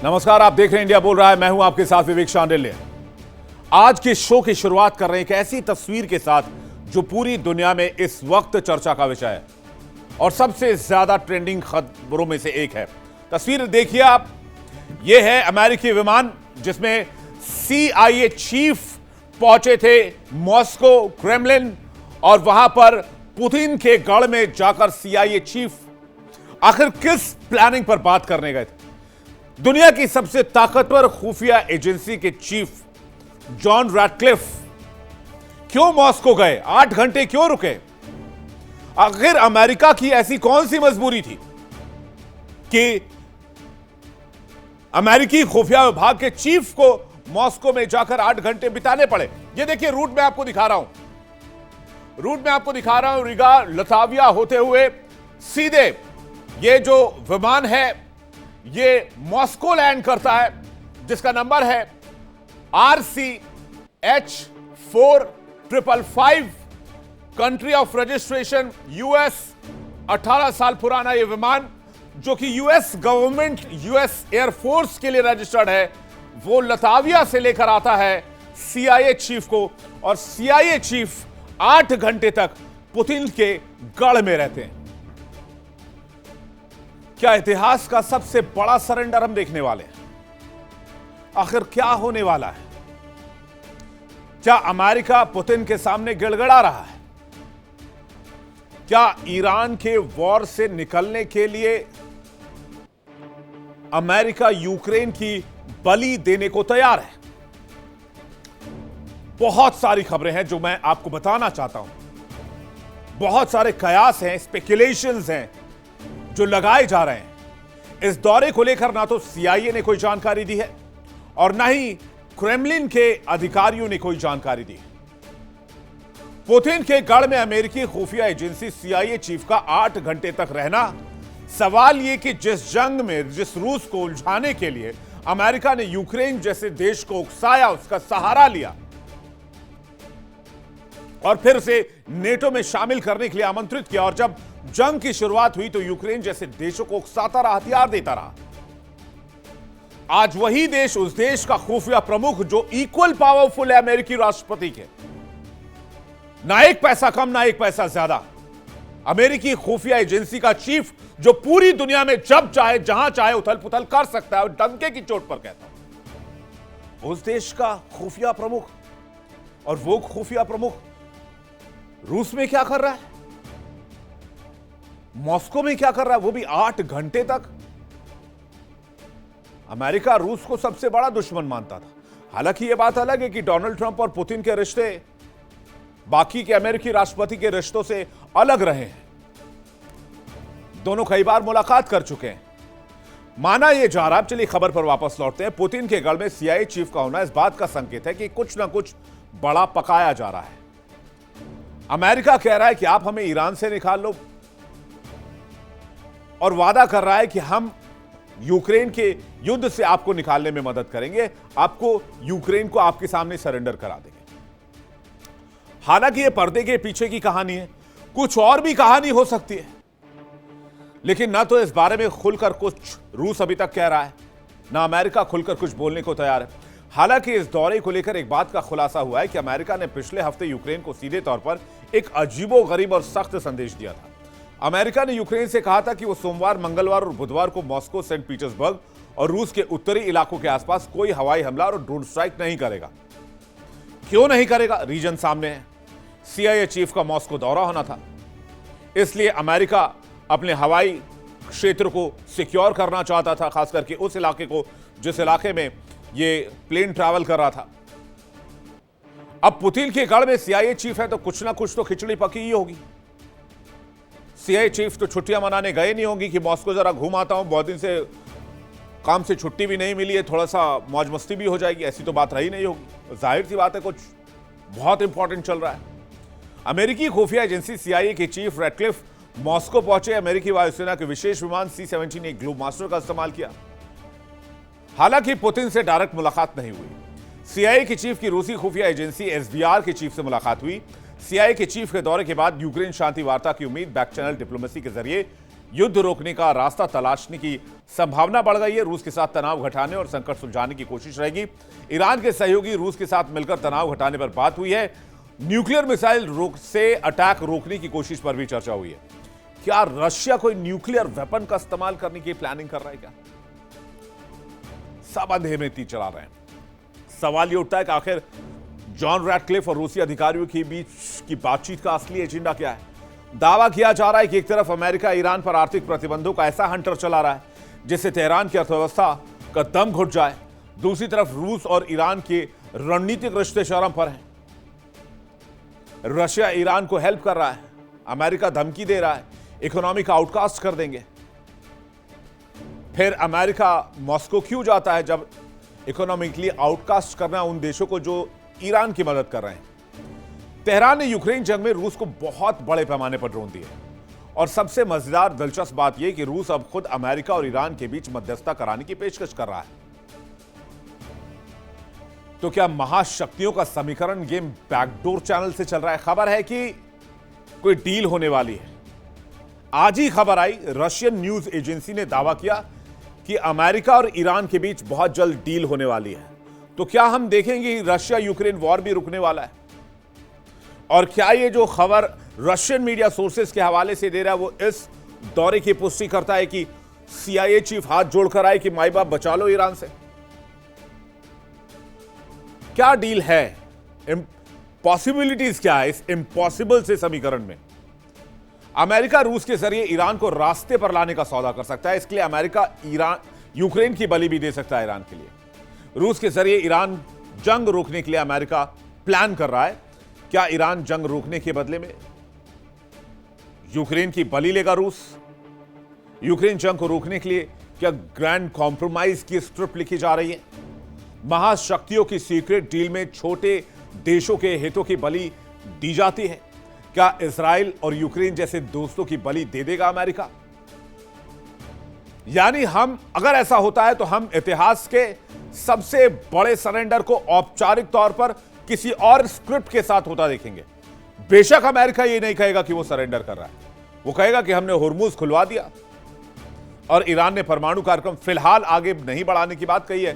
नमस्कार, आप देख रहे हैं इंडिया बोल रहा है। मैं हूं आपके साथ विवेक शांडिल्य। आज के शो की शुरुआत कर रहे हैं एक ऐसी तस्वीर के साथ जो पूरी दुनिया में इस वक्त चर्चा का विषय है और सबसे ज्यादा ट्रेंडिंग खबरों में से एक है। तस्वीर देखिए आप, यह है अमेरिकी विमान जिसमें CIA चीफ पहुंचे थे मॉस्को, क्रेमलिन, और वहां पर पुतिन के गढ़ में जाकर CIA चीफ आखिर किस प्लानिंग पर बात करने गए थे। दुनिया की सबसे ताकतवर खुफिया एजेंसी के चीफ जॉन रैटक्लिफ क्यों मॉस्को गए, 8 घंटे क्यों रुके? आखिर अमेरिका की ऐसी कौन सी मजबूरी थी कि अमेरिकी खुफिया विभाग के चीफ को मॉस्को में जाकर 8 घंटे बिताने पड़े? ये देखिए, रूट में आपको दिखा रहा हूं, रिगा लताविया होते हुए सीधे ये जो विमान है ये मॉस्को लैंड करता है, जिसका नंबर है RCH4555, country of registration US, 18 साल पुराना यह विमान जो कि US गवर्नमेंट, US एयरफोर्स के लिए रजिस्टर्ड है, वो लताविया से लेकर आता है CIA चीफ को, और CIA चीफ 8 घंटे तक पुतिन के गढ़ में रहते हैं। क्या इतिहास का सबसे बड़ा सरेंडर हम देखने वाले हैं? आखिर क्या होने वाला है? क्या अमेरिका पुतिन के सामने गिड़गिड़ा रहा है? क्या ईरान के वॉर से निकलने के लिए अमेरिका यूक्रेन की बलि देने को तैयार है? बहुत सारी खबरें हैं जो मैं आपको बताना चाहता हूं। बहुत सारे कयास हैं, स्पेकुलेशंस हैं जो लगाए जा रहे हैं। इस दौरे को लेकर ना तो CIA ने कोई जानकारी दी है और ना ही क्रेमलिन के अधिकारियों ने कोई जानकारी दी है। पुतिन के गढ़ में अमेरिकी खुफिया एजेंसी CIA चीफ का 8 घंटे तक रहना, सवाल यह कि जिस जंग में जिस रूस को उलझाने के लिए अमेरिका ने यूक्रेन जैसे देश को उकसाया, उसका सहारा लिया और फिर उसे नेटो में शामिल करने के लिए आमंत्रित किया, और जब जंग की शुरुआत हुई तो यूक्रेन जैसे देशों को उकसाता रहा, हथियार देता रहा। आज वही देश, उस देश का खुफिया प्रमुख जो इक्वल पावरफुल है अमेरिकी राष्ट्रपति के, ना एक पैसा कम ना एक पैसा ज्यादा, अमेरिकी खुफिया एजेंसी का चीफ जो पूरी दुनिया में जब चाहे जहां चाहे उथल पुथल कर सकता है और डंके की चोट पर कहता हूं, उस देश का खुफिया प्रमुख, और वो खुफिया प्रमुख रूस में क्या कर रहा है, मॉस्को में क्या कर रहा है, वो भी 8 घंटे तक। अमेरिका रूस को सबसे बड़ा दुश्मन मानता था। हालांकि यह बात अलग है कि डोनाल्ड ट्रंप और पुतिन के रिश्ते बाकी के अमेरिकी राष्ट्रपति के रिश्तों से अलग रहे हैं। दोनों कई बार मुलाकात कर चुके हैं, माना यह जा रहा है। चलिए खबर पर वापस लौटते हैं। पुतिन के गढ़ में CIA चीफ का होना इस बात का संकेत है कि कुछ ना कुछ बड़ा पकाया जा रहा है। अमेरिका कह रहा है कि आप हमें ईरान से निकाल लो, और वादा कर रहा है कि हम यूक्रेन के युद्ध से आपको निकालने में मदद करेंगे, आपको यूक्रेन को आपके सामने सरेंडर करा देंगे। हालांकि यह पर्दे के पीछे की कहानी है, कुछ और भी कहानी हो सकती है, लेकिन ना तो इस बारे में खुलकर कुछ रूस अभी तक कह रहा है, ना अमेरिका खुलकर कुछ बोलने को तैयार है। हालांकि इस दौरे को लेकर एक बात का खुलासा हुआ है कि अमेरिका ने पिछले हफ्ते यूक्रेन को सीधे तौर पर एक अजीबोगरीब और सख्त संदेश दिया था। अमेरिका ने यूक्रेन से कहा था कि वो सोमवार, मंगलवार और बुधवार को मॉस्को, सेंट पीटर्सबर्ग और रूस के उत्तरी इलाकों के आसपास कोई हवाई हमला और ड्रोन स्ट्राइक नहीं करेगा। क्यों नहीं करेगा? रीजन सामने है। CIA चीफ का मॉस्को दौरा होना था, इसलिए अमेरिका अपने हवाई क्षेत्र को सिक्योर करना चाहता था, खास करके उस इलाके को जिस इलाके में ये प्लेन ट्रैवल कर रहा था। अब पुतिन के गढ़ में CIA चीफ है तो कुछ ना कुछ तो खिचड़ी पकी ही होगी। CIA चीफ तो छुट्टियां मनाने गए नहीं होंगी कि मॉस्को जरा घूम आता हूं, बहुत दिन से काम से छुट्टी भी नहीं मिली है, थोड़ा सा मौज मस्ती भी हो जाएगी, ऐसी तो बात रही नहीं होगी। जाहिर सी बात है कुछ बहुत इंपॉर्टेंट चल रहा है। अमेरिकी खुफिया एजेंसी CIA के चीफ रैटक्लिफ मॉस्को पहुंचे। अमेरिकी वायुसेना के विशेष विमान C-17 ने ग्लोब मास्टर का इस्तेमाल किया। हालांकि पुतिन से डायरेक्ट मुलाकात नहीं हुई। CIA के चीफ की रूसी खुफिया एजेंसी SVR के चीफ से मुलाकात हुई। CIA के चीफ के दौरे के बाद यूक्रेन शांति वार्ता की उम्मीद बैक चैनल डिप्लोमेसी के जरिए युद्ध रोकने का रास्ता तलाशने की संभावना बढ़ गई है। रूस के साथ तनाव घटाने और संकट सुलझाने की कोशिश रहेगी। ईरान के सहयोगी रूस के साथ मिलकर तनाव घटाने पर बात हुई है। न्यूक्लियर मिसाइल से अटैक रोकने की कोशिश पर भी चर्चा हुई है। क्या रशिया कोई न्यूक्लियर वेपन का इस्तेमाल करने की प्लानिंग कर रहा है क्या? सब अंधेरे में तीर चला रहे हैं। सवाल यह उठता है कि आखिर जॉन रैटक्लिफ और रूसी अधिकारियों के बीच की बातचीत का असली एजेंडा क्या है? दावा किया जा रहा है कि एक तरफ अमेरिका ईरान पर आर्थिक प्रतिबंधों का ऐसा हंटर चला रहा है जिससे तेहरान की अर्थव्यवस्था का दम घुट जाए। दूसरी तरफ रूस और ईरान के रणनीतिक रिश्ते चरम पर हैं। रशिया ईरान को हेल्प कर रहा है, अमेरिका धमकी दे रहा है इकोनॉमिक आउटकास्ट कर देंगे। फिर अमेरिका मॉस्को क्यों जाता है जब इकोनॉमिकली आउटकास्ट करना उन देशों को जो ईरान की मदद कर रहे हैं? तेहरान ने यूक्रेन जंग में रूस को बहुत बड़े पैमाने पर ड्रोन दिए और सबसे मजेदार दिलचस्प बात यह कि रूस अब खुद अमेरिका और ईरान के बीच मध्यस्थता कराने की पेशकश कर रहा है। तो क्या महाशक्तियों का समीकरण गेम बैकडोर चैनल से चल रहा है? खबर है कि कोई डील होने वाली है। आज ही खबर आई, रशियन न्यूज एजेंसी ने दावा किया कि अमेरिका और ईरान के बीच बहुत जल्द डील होने वाली है। तो क्या हम देखेंगे रशिया यूक्रेन वॉर भी रुकने वाला है? और क्या ये जो खबर रशियन मीडिया सोर्सेस के हवाले से दे रहा है वो इस दौरे की पुष्टि करता है कि सीआईए चीफ हाथ जोड़कर आए कि माई बाप बचा लो ईरान से? क्या डील है? पॉसिबिलिटीज क्या है इस इम्पॉसिबल से समीकरण में? अमेरिका रूस के जरिए ईरान को रास्ते पर लाने का सौदा कर सकता है। इसके लिए अमेरिका यूक्रेन की बलि भी दे सकता है ईरान के लिए। रूस के जरिए ईरान जंग रोकने के लिए अमेरिका प्लान कर रहा है। क्या ईरान जंग रोकने के बदले में यूक्रेन की बलि लेगा रूस? यूक्रेन जंग को रोकने के लिए क्या ग्रैंड कॉम्प्रोमाइज की स्क्रिप्ट लिखी जा रही है? महाशक्तियों की सीक्रेट डील में छोटे देशों के हितों की बलि दी जाती है? क्या इजराइल और यूक्रेन जैसे दोस्तों की बलि दे देगा अमेरिका? यानी अगर ऐसा होता है तो हम इतिहास के सबसे बड़े सरेंडर को औपचारिक तौर पर किसी और स्क्रिप्ट के साथ होता देखेंगे। बेशक अमेरिका ये नहीं कहेगा कि वो सरेंडर कर रहा है, वो कहेगा कि हमने होर्मुज खुलवा दिया। और ईरान ने परमाणु कार्यक्रम फिलहाल आगे नहीं बढ़ाने की बात कही है।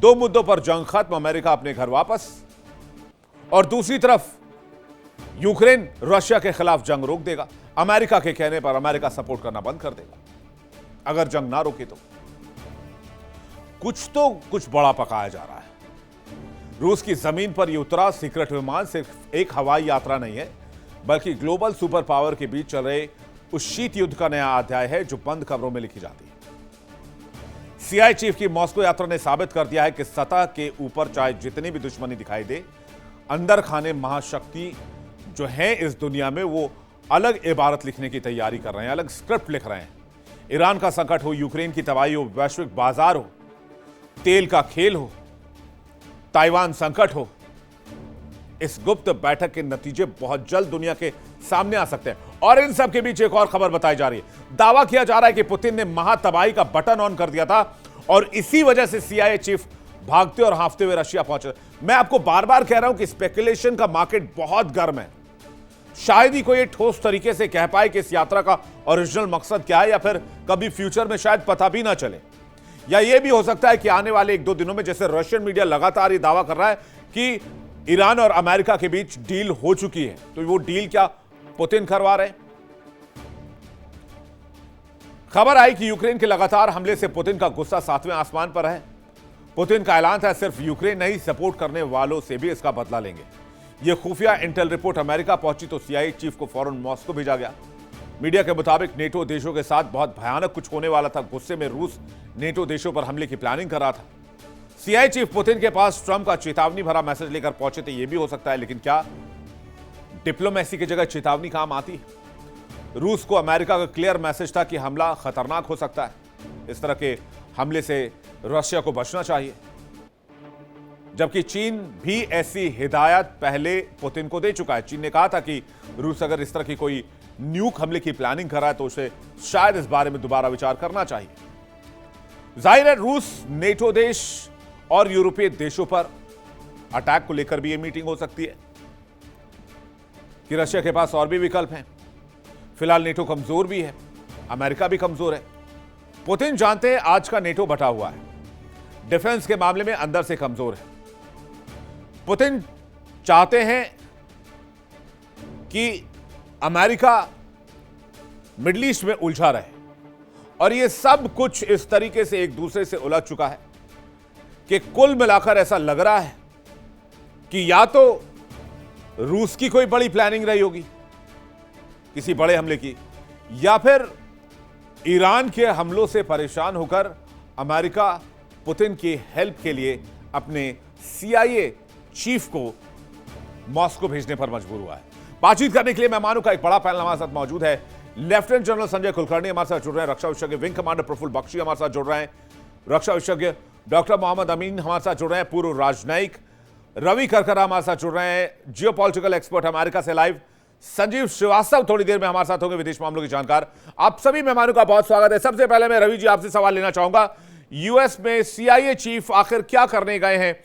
2 मुद्दों पर जंग खत्म, अमेरिका अपने घर वापस। और दूसरी तरफ यूक्रेन रशिया के खिलाफ जंग रोक देगा। अमेरिका के कहने पर अमेरिका सपोर्ट करना बंद कर देगा अगर जंग ना रोके तो। कुछ बड़ा पकाया जा रहा है। रूस की जमीन पर यह उतरा सीक्रेट विमान सिर्फ एक हवाई यात्रा नहीं है, बल्कि ग्लोबल सुपर पावर के बीच चल रहे उस शीत युद्ध का नया अध्याय है जो बंद खबरों में लिखी जाती है। सीआईए चीफ की मॉस्को यात्रा ने साबित कर दिया है कि सतह के ऊपर चाहे जितनी भी दुश्मनी दिखाई दे, अंदर खाने महाशक्ति जो है इस दुनिया में वो अलग इबारत लिखने की तैयारी कर रहे हैं, अलग स्क्रिप्ट लिख रहे हैं। ईरान का संकट हो, यूक्रेन की तबाही हो, वैश्विक बाजार हो, तेल का खेल हो, ताइवान संकट हो, इस गुप्त बैठक के नतीजे बहुत जल्द दुनिया के सामने आ सकते हैं। और इन सब के बीच एक और खबर बताई जा रही है। दावा किया जा रहा है कि पुतिन ने महातबाही का बटन ऑन कर दिया था और इसी वजह से सीआईए चीफ भागते और हांफते हुए रशिया पहुंचे। मैं आपको बार बार कह रहा हूं कि स्पेकुलेशन का मार्केट बहुत गर्म है। शायद ही कोई ठोस तरीके से कह पाए कि इस यात्रा का ओरिजिनल मकसद क्या है, या फिर कभी फ्यूचर में शायद पता भी ना चले। या यह भी हो सकता है कि आने वाले 1-2 दिनों में, जैसे रशियन मीडिया लगातार ये दावा कर रहा है कि ईरान और अमेरिका के बीच डील हो चुकी है, तो वो डील क्या पुतिन करवा रहे हैं? खबर आई कि यूक्रेन के लगातार हमले से पुतिन का गुस्सा 7वें आसमान पर है। पुतिन का ऐलान था सिर्फ यूक्रेन नहीं, सपोर्ट करने वालों से भी इसका बदला लेंगे। यह खुफिया इंटेल रिपोर्ट अमेरिका पहुंची तो सीआईए चीफ को फौरन मॉस्को भेजा गया। मीडिया के मुताबिक नेटो देशों के साथ बहुत भयानक कुछ होने वाला था। गुस्से में रूस नेटो देशों पर हमले की प्लानिंग कर रहा था। सीआईए चीफ पुतिन के पास ट्रंप का चेतावनी भरा मैसेज लेकर पहुंचे थे, यह भी हो सकता है। लेकिन क्या डिप्लोमेसी की जगह चेतावनी काम आती है? रूस को अमेरिका का क्लियर मैसेज था कि हमला खतरनाक हो सकता है। इस तरह के हमले से रशिया को बचना चाहिए। जबकि चीन भी ऐसी हिदायत पहले पुतिन को दे चुका है। चीन ने कहा था कि रूस अगर इस तरह की कोई न्यूक हमले की प्लानिंग कर रहा है तो उसे शायद इस बारे में दोबारा विचार करना चाहिए। जाहिर है रूस नेटो देश और यूरोपीय देशों पर अटैक को लेकर भी यह मीटिंग हो सकती है कि रशिया के पास और भी विकल्प हैं। फिलहाल नेटो कमजोर भी है। अमेरिका भी कमजोर है। पुतिन जानते हैं आज का नेटो बटा हुआ है, डिफेंस के मामले में अंदर से कमजोर है। पुतिन चाहते हैं कि अमेरिका मिडिल ईस्ट में उलझा रहे, और यह सब कुछ इस तरीके से एक दूसरे से उलझ चुका है कि कुल मिलाकर ऐसा लग रहा है कि या तो रूस की कोई बड़ी प्लानिंग रही होगी किसी बड़े हमले की, या फिर ईरान के हमलों से परेशान होकर अमेरिका पुतिन की हेल्प के लिए अपने CIA चीफ को मॉस्को भेजने पर मजबूर हुआ है। बातचीत करने के लिए मेहमानों का एक बड़ा पैनल हमारे साथ मौजूद है। लेफ्टिनेंट जनरल संजय कुलकर्णी हमारे साथ जुड़ रहे हैं, रक्षा विशेषज्ञ विंग कमांडर प्रफुल्ल बख्शी हमारे साथ जुड़ रहे हैं, रक्षा विशेषज्ञ डॉक्टर मोहम्मद अमीन हमारे साथ जुड़ रहे हैं, पूर्व राजनयिक रवि करकरा हमारे साथ जुड़ रहे हैं, जियोपॉलिटिकल एक्सपर्ट अमेरिका से लाइव संजीव श्रीवास्तव थोड़ी देर में हमारे साथ होंगे, विदेश मामलों के जानकार। आप सभी मेहमानों का बहुत स्वागत है। सबसे पहले मैं रवि जी आपसे सवाल लेना चाहूंगा, यूएस में CIA चीफ आखिर क्या करने गए हैं?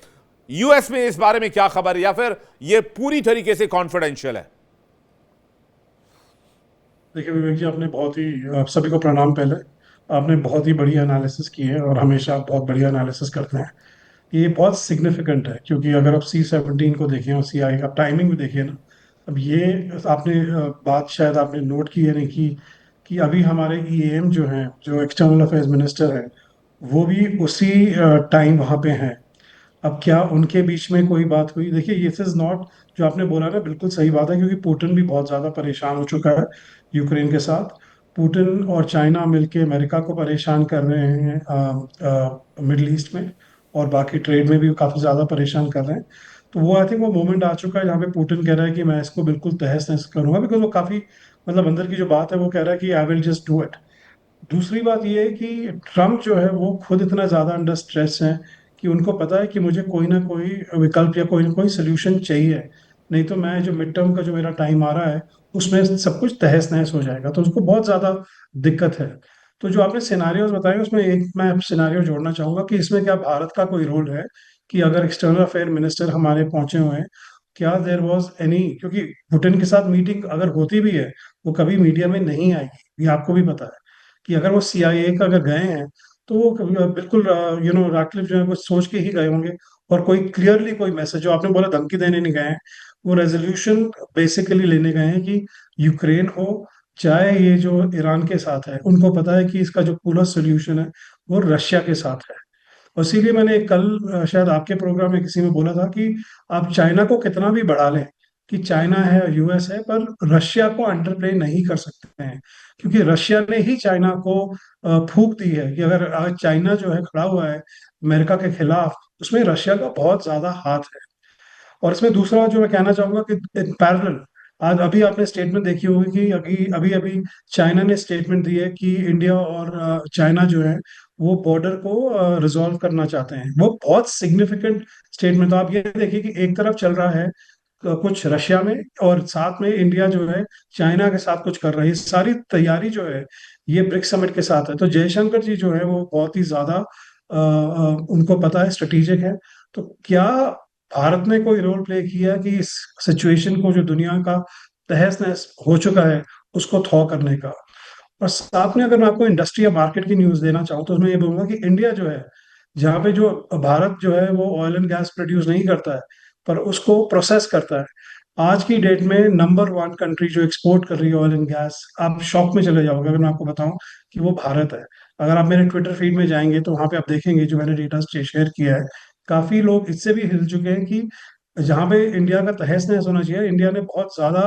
यूएस में इस बारे में क्या खबर, या फिर यह पूरी तरीके से कॉन्फिडेंशियल है? देखिए विवेक जी, आपने बहुत ही आप सभी को प्रणाम। पहले आपने बहुत ही बढ़िया एनालिसिस की है और हमेशा आप बहुत बढ़िया एनालिसिस करते हैं। ये बहुत सिग्निफिकेंट है क्योंकि अगर आप C-17 को देखें और CIA का टाइमिंग भी देखिए ना, अब ये आपने बात शायद आपने नोट की है नहीं की कि अभी हमारे EAM जो हैं, जो एक्सटर्नल अफेयर्स मिनिस्टर हैं, वो भी उसी टाइम वहाँ पे हैं। अब क्या उनके बीच में कोई बात हुई? देखिए ये इज नॉट, जो आपने बोला ना बिल्कुल सही बात है, क्योंकि पुतिन भी बहुत ज़्यादा परेशान हो चुका है यूक्रेन के साथ। पुतिन और चाइना मिलके अमेरिका को परेशान कर रहे हैं मिडल ईस्ट में, और बाकी ट्रेड में भी काफ़ी ज़्यादा परेशान कर रहे हैं। तो वो आई थिंक वो मोमेंट आ चुका है जहाँ पे पुतिन कह रहा है कि मैं इसको बिल्कुल तहस नहस करूंगा, बिकॉज वो काफ़ी मतलब अंदर की जो बात है वो कह रहा है कि I will just do it. दूसरी बात यह है कि ट्रम्प जो है वो खुद इतना ज़्यादा अंडर स्ट्रेस है कि उनको पता है कि मुझे कोई ना कोई विकल्प या कोई ना कोई सोल्यूशन चाहिए, नहीं तो मैं जो मिड टर्म का जो मेरा टाइम आ रहा है उसमें सब कुछ तहस नहस हो जाएगा। तो उसको बहुत ज़्यादा दिक्कत है। तो जो आपने सिनारियोज बताए उसमें एक मैं सिनारियो जोड़ना चाहूँगा कि इसमें क्या भारत का कोई रोल है कि अगर एक्सटर्नल अफेयर मिनिस्टर हमारे पहुंचे हुए हैं, क्या देर वॉज एनी, क्योंकि पुतिन के साथ मीटिंग अगर होती भी है वो कभी मीडिया में नहीं आएगी, ये आपको भी पता है कि अगर वो CIA का अगर गए हैं तो वो बिल्कुल राटक्लिफ जो है कुछ सोच के ही गए होंगे, और कोई क्लियरली कोई मैसेज, जो आपने बोला धमकी देने नहीं गए हैं, वो रेजोल्यूशन बेसिकली लेने गए हैं कि यूक्रेन हो चाहे ये जो ईरान के साथ है, उनको पता है कि इसका जो पूरा सोल्यूशन है वो रशिया के साथ है। और इसीलिए मैंने कल शायद आपके प्रोग्राम में किसी में बोला था कि आप चाइना को कितना भी बढ़ा लें कि चाइना है US है, पर रशिया को अंडरप्ले नहीं कर सकते हैं, क्योंकि रशिया ने ही चाइना को फूंक दी है कि अगर आज चाइना जो है खड़ा हुआ है अमेरिका के खिलाफ, उसमें रशिया का बहुत ज्यादा हाथ है। और इसमें दूसरा जो मैं कहना चाहूंगा कि इन पैरेलल, आज अभी आपने स्टेटमेंट देखी होगी कि अभी अभी अभी चाइना ने स्टेटमेंट दी है कि इंडिया और चाइना जो है वो बॉर्डर को रिजॉल्व करना चाहते हैं। वो बहुत सिग्निफिकेंट स्टेटमेंट। तो आप ये देखिए कि एक तरफ चल रहा है कुछ रशिया में, और साथ में इंडिया जो है चाइना के साथ कुछ कर रही है। सारी तैयारी जो है ये ब्रिक्स समिट के साथ है। तो जयशंकर जी जो है वो बहुत ही ज्यादा उनको पता है, स्ट्रेटेजिक है। तो क्या भारत ने कोई रोल प्ले किया कि इस सिचुएशन को, जो दुनिया का तहस नहस हो चुका है, उसको थॉ करने का? और साथ में अगर मैं आपको इंडस्ट्री या मार्केट की न्यूज देना चाहूँ तो उसमें ये बोलूंगा कि इंडिया जो है, जहाँ पे जो भारत जो है वो ऑयल एंड गैस प्रोड्यूस नहीं करता है पर उसको प्रोसेस करता है, आज की डेट में नंबर 1 कंट्री जो एक्सपोर्ट कर रही है ऑयल एंड गैस, आप शॉक में चले जाओगे अगर मैं आपको बताऊं कि वो भारत है। अगर आप मेरे ट्विटर फीड में जाएंगे तो वहां पे आप देखेंगे जो मैंने डेटा शेयर किया है, काफी लोग इससे भी हिल चुके हैं कि जहाँ पे इंडिया का तहस नहस होना चाहिए, इंडिया ने बहुत ज्यादा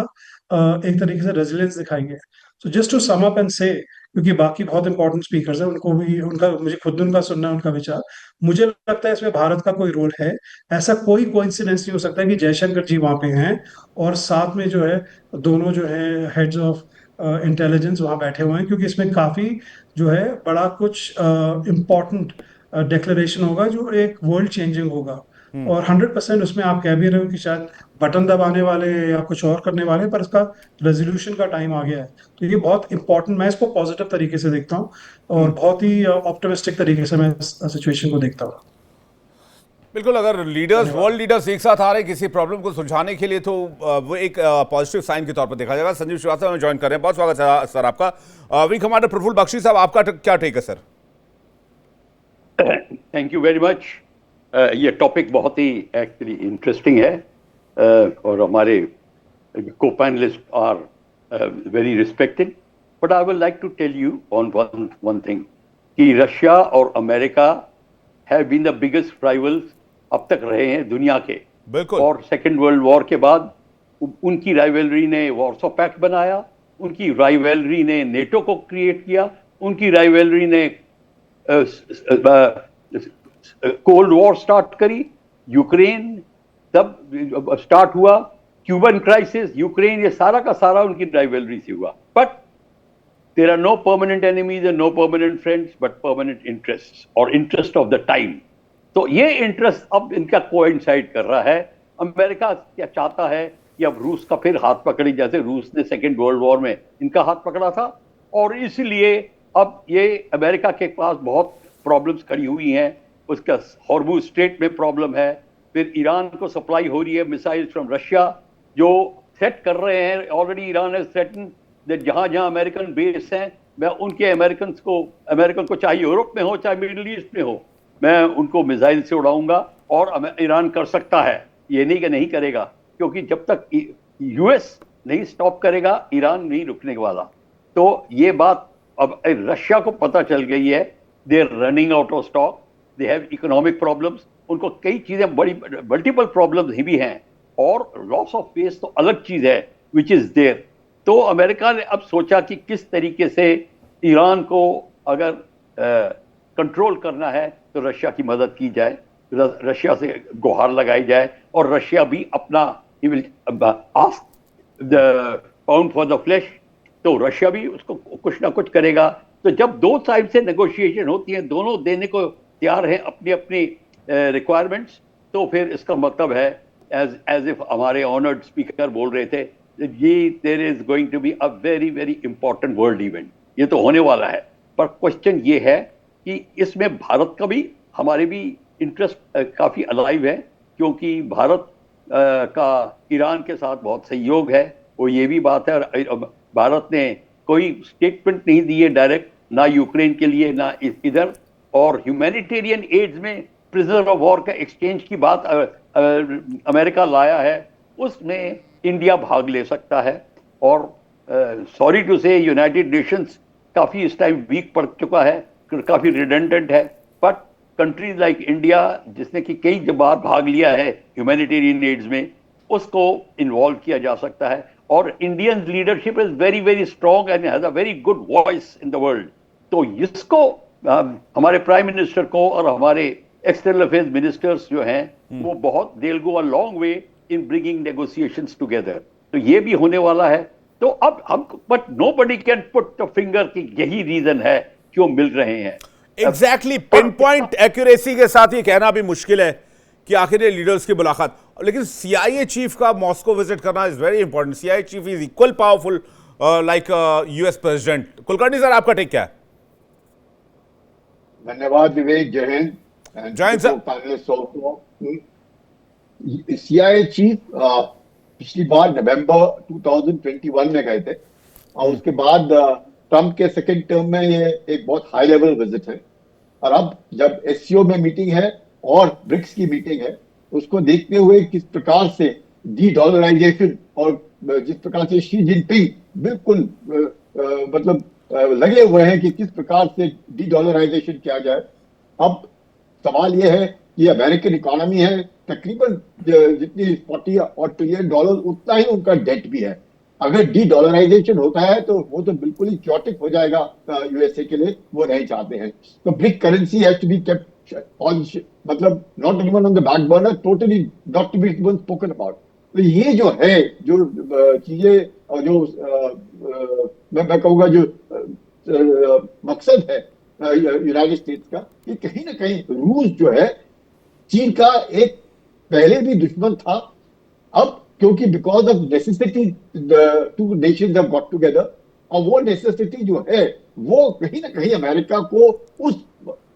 एक तरीके से रेजिलियंस दिखाई है। So just to sum up and say, क्योंकि बाकी बहुत इंपॉर्टेंट स्पीकर्स हैं, उनको भी उनका, मुझे खुद उनका सुनना है, उनका विचार। मुझे लगता है इसमें भारत का कोई रोल है। ऐसा कोई कोइंसिडेंस नहीं हो सकता है कि जयशंकर जी वहां पे हैं और साथ में जो है दोनों जो है हेड्स ऑफ इंटेलिजेंस वहां बैठे हुए हैं, क्योंकि इसमें काफी जो है बड़ा कुछ इम्पोर्टेंट डिक्लेरेशन होगा जो एक वर्ल्ड चेंजिंग होगा। और 100% उसमें आप कह भी रहे हो कि शायद बटन दबाने वाले या कुछ और करने वाले, पर इसका रेजोल्यूशन का टाइम आ गया है। तो ये बहुत इंपॉर्टेंट, मैं इसको पॉजिटिव तरीके से देखता हूँ और बहुत ही ऑप्टिमिस्टिक तरीके से मैं इस सिचुएशन को देखता हूँ। बिल्कुल, अगर लीडर्स, वर्ल्ड लीडर्स एक साथ आ रहे हैं किसी प्रॉब्लम को सुलझाने के लिए, तो वो एक पॉजिटिव साइन के तौर पर देखा जाएगा। संजीव श्रीवास्तव हमें ज्वाइन कर रहे हैं, बहुत स्वागत है सर आपका। विंग कमांडर प्रफुल्ल बख्शी साहब, आपका क्या टेक है sir? Thank you very much. ये टॉपिक बहुत ही एक्चुअली इंटरेस्टिंग है, और हमारे को panellist are very respected, but I would like to tell you on one thing कि रशिया और America have been the biggest rivals अब तक रहे हैं दुनिया के। बिल्कुल। और सेकेंड वर्ल्ड वॉर के बाद उनकी राइवलरी ने वॉर्सो पैक्ट बनाया, उनकी राइवलरी ने नेटो को क्रिएट किया, उनकी राइवलरी ने कोल्ड वॉर स्टार्ट करी, यूक्रेन तब स्टार्ट हुआ, क्यूबन क्राइसिस, यूक्रेन, ये सारा का सारा उनकी राइवलरी से हुआ। But there are no permanent enemies and no permanent friends, but permanent interest और इंटरेस्ट ऑफ द टाइम। तो ये इंटरेस्ट अब इनका कोइंसाइड कर रहा है। अमेरिका क्या चाहता है कि अब रूस का फिर हाथ पकड़ी, जैसे रूस ने सेकेंड वर्ल्ड वॉर में इनका हाथ पकड़ा था, और इसलिए अब ये अमेरिका के पास बहुत प्रॉब्लम्स खड़ी हुई हैं। उसका हॉर्मुज स्ट्रेट में प्रॉब्लम है, फिर ईरान को सप्लाई हो रही है मिसाइल्स फ्रॉम रशिया, जो सेट कर रहे हैं। ऑलरेडी ईरान है सेटन दैट जहां जहां अमेरिकन बेस हैं, मैं उनके अमेरिकन को चाहे यूरोप में हो चाहे मिडिल ईस्ट में हो, मैं उनको मिसाइल से उड़ाऊंगा। और ईरान कर सकता है, ये नहीं कि नहीं करेगा, क्योंकि जब तक यूएस नहीं स्टॉप करेगा ईरान नहीं रुकने वाला। तो ये बात अब रशिया को पता चल गई है, they are running out of stock, they have economic problems, उनको कई चीजें बड़ी मल्टीपल प्रॉब्लम्स ही भी हैं, और लॉस ऑफ फेस तो अलग चीज है विच इज देयर। तो अमेरिका ने अब सोचा कि किस तरीके से ईरान को अगर कंट्रोल करना है तो रशिया की मदद की जाए, रशिया से गुहार लगाई जाए, और रशिया भी अपना he will ask the pound for the flash, तो रशिया भी उसको कुछ ना कुछ करेगा। तो जब दो साइड से नेगोशिएशन होती है, दोनों देने को तैयार हैं अपनी अपनी रिक्वायरमेंट्स, तो फिर इसका मतलब है एज इफ हमारे ऑनर्ड स्पीकर बोल रहे थे, ये there is going to be a very very important world event, ये तो होने वाला है। पर क्वेश्चन ये है कि इसमें भारत का भी, हमारे भी इंटरेस्ट काफ़ी अलाइव है, क्योंकि भारत का ईरान के साथ बहुत सहयोग है, वो ये भी बात है। भारत ने कोई स्टेटमेंट नहीं दी है डायरेक्ट, ना यूक्रेन के लिए ना इधर, और ह्यूमैनिटेरियन एड्स में प्रिजनर ऑफ वॉर का एक्सचेंज की बात अमेरिका लाया है, उसमें इंडिया भाग ले सकता है। और सॉरी टू से यूनाइटेड नेशंस काफ़ी इस टाइम वीक पड़ चुका है, काफ़ी रिडेंडेंट है, बट कंट्रीज लाइक इंडिया, जिसने कि कई बार भाग लिया है ह्यूमैनिटेरियन एड्स में, उसको इन्वॉल्व किया जा सकता है। और Indian leadership is very very strong and has a very good voice in the world. तो इसको हमारे प्राइम मिनिस्टर को और हमारे एक्सटर्नल अफेयर्स मिनिस्टर्स जो हैं, वो बहुत they will go a long way in bringing negotiations together. तो ये भी होने वाला है। तो अब हम, but nobody can put the finger कि यही रीजन है क्यों मिल रहे हैं। एग्जैक्टली पिन पॉइंट एक्यूरेसी के साथ ये कहना भी मुश्किल है कि आखिर ये लीडर्स की मुलाकात, लेकिन सीआईए चीफ का मॉस्को विजिट करना is very important. CIA chief is equal powerful like US president. Kulkarni sir, आपका टेक क्या है? धन्यवाद विवेक, जय हिंद। जय हिंद सर। सीआईए चीफ पिछली बार नवंबर 2021 में गए थे, और उसके बाद ट्रंप के सेकेंड टर्म में ये एक बहुत हाई लेवल विजिट है। और अब जब एससीओ में मीटिंग है और ब्रिक्स की मीटिंग है, उसको देखते हुए किस प्रकार से डी डॉलराइजेशन और जिस प्रकार से शी जिनपिंग बिल्कुल मतलब लगे हुए हैं कि किस प्रकार से डी डॉलराइजेशन किया जाए। अब सवाल यह है कि अमेरिकन इकोनॉमी है तकरीबन जितनी 40 और ट्रिलियन डॉलर, उतना ही उनका डेट भी है। अगर डी डॉलराइजेशन होता है तो वो तो बिल्कुल ही चौटिक हो जाएगा यूएसए के लिए, वो नहीं चाहते हैं। तो BRIC currency has to be kept on, मतलब not even on the back burner, totally not to be even spoken about. तो ये जो है, जो चीजें और जो मैं कहूँगा जो मकसद है यूनाइटेड स्टेट्स का, ये कहीं ना कहीं रूस जो है चीन का एक पहले भी दुश्मन था। अब क्योंकि because of necessity two nations have got together, और वो नेसेसिटी जो है वो कहीं ना कहीं अमेरिका को उस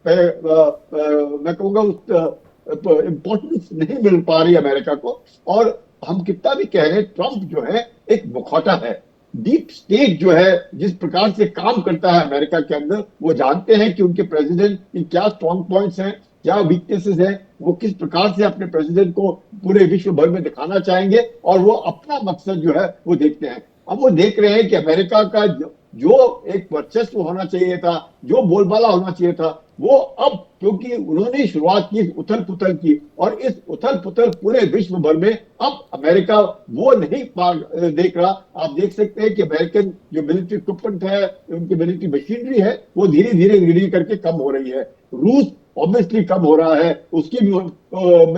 मैं कहूँगा उस इम्पोर्टेंस नहीं मिल पा रही अमेरिका को। और हम कितना भी कह रहे हैं, ट्रम्प जो है एक मुखौटा है। डीप स्टेट जो है जिस प्रकार से काम करता है अमेरिका के अंदर, वो जानते हैं कि उनके प्रेसिडेंट की क्या स्ट्रॉन्ग पॉइंट्स हैं, क्या वीकनेसेस हैं, वो किस प्रकार से अपने प्रेसिडेंट को पूरे विश्व भर में दिखाना चाहेंगे, और वो अपना मकसद जो है वो देखते हैं। अब वो देख रहे हैं कि अमेरिका का जो एक वर्चस्व होना चाहिए था, जो बोलबाला होना चाहिए था, वो अब, क्योंकि उन्होंने शुरुआत की उथल पुथल की, और इस उथल पुथल पूरे विश्व भर में अब अमेरिका वो नहीं देख रहा। आप देख सकते हैं कि अमेरिकन जो मिलिट्री इक्विपमेंट है, उनकी मिलिट्री मशीनरी है, वो धीरे धीरे धीरे करके कम हो रही है। रूस ऑब्वियसली कम हो रहा है, उसकी भी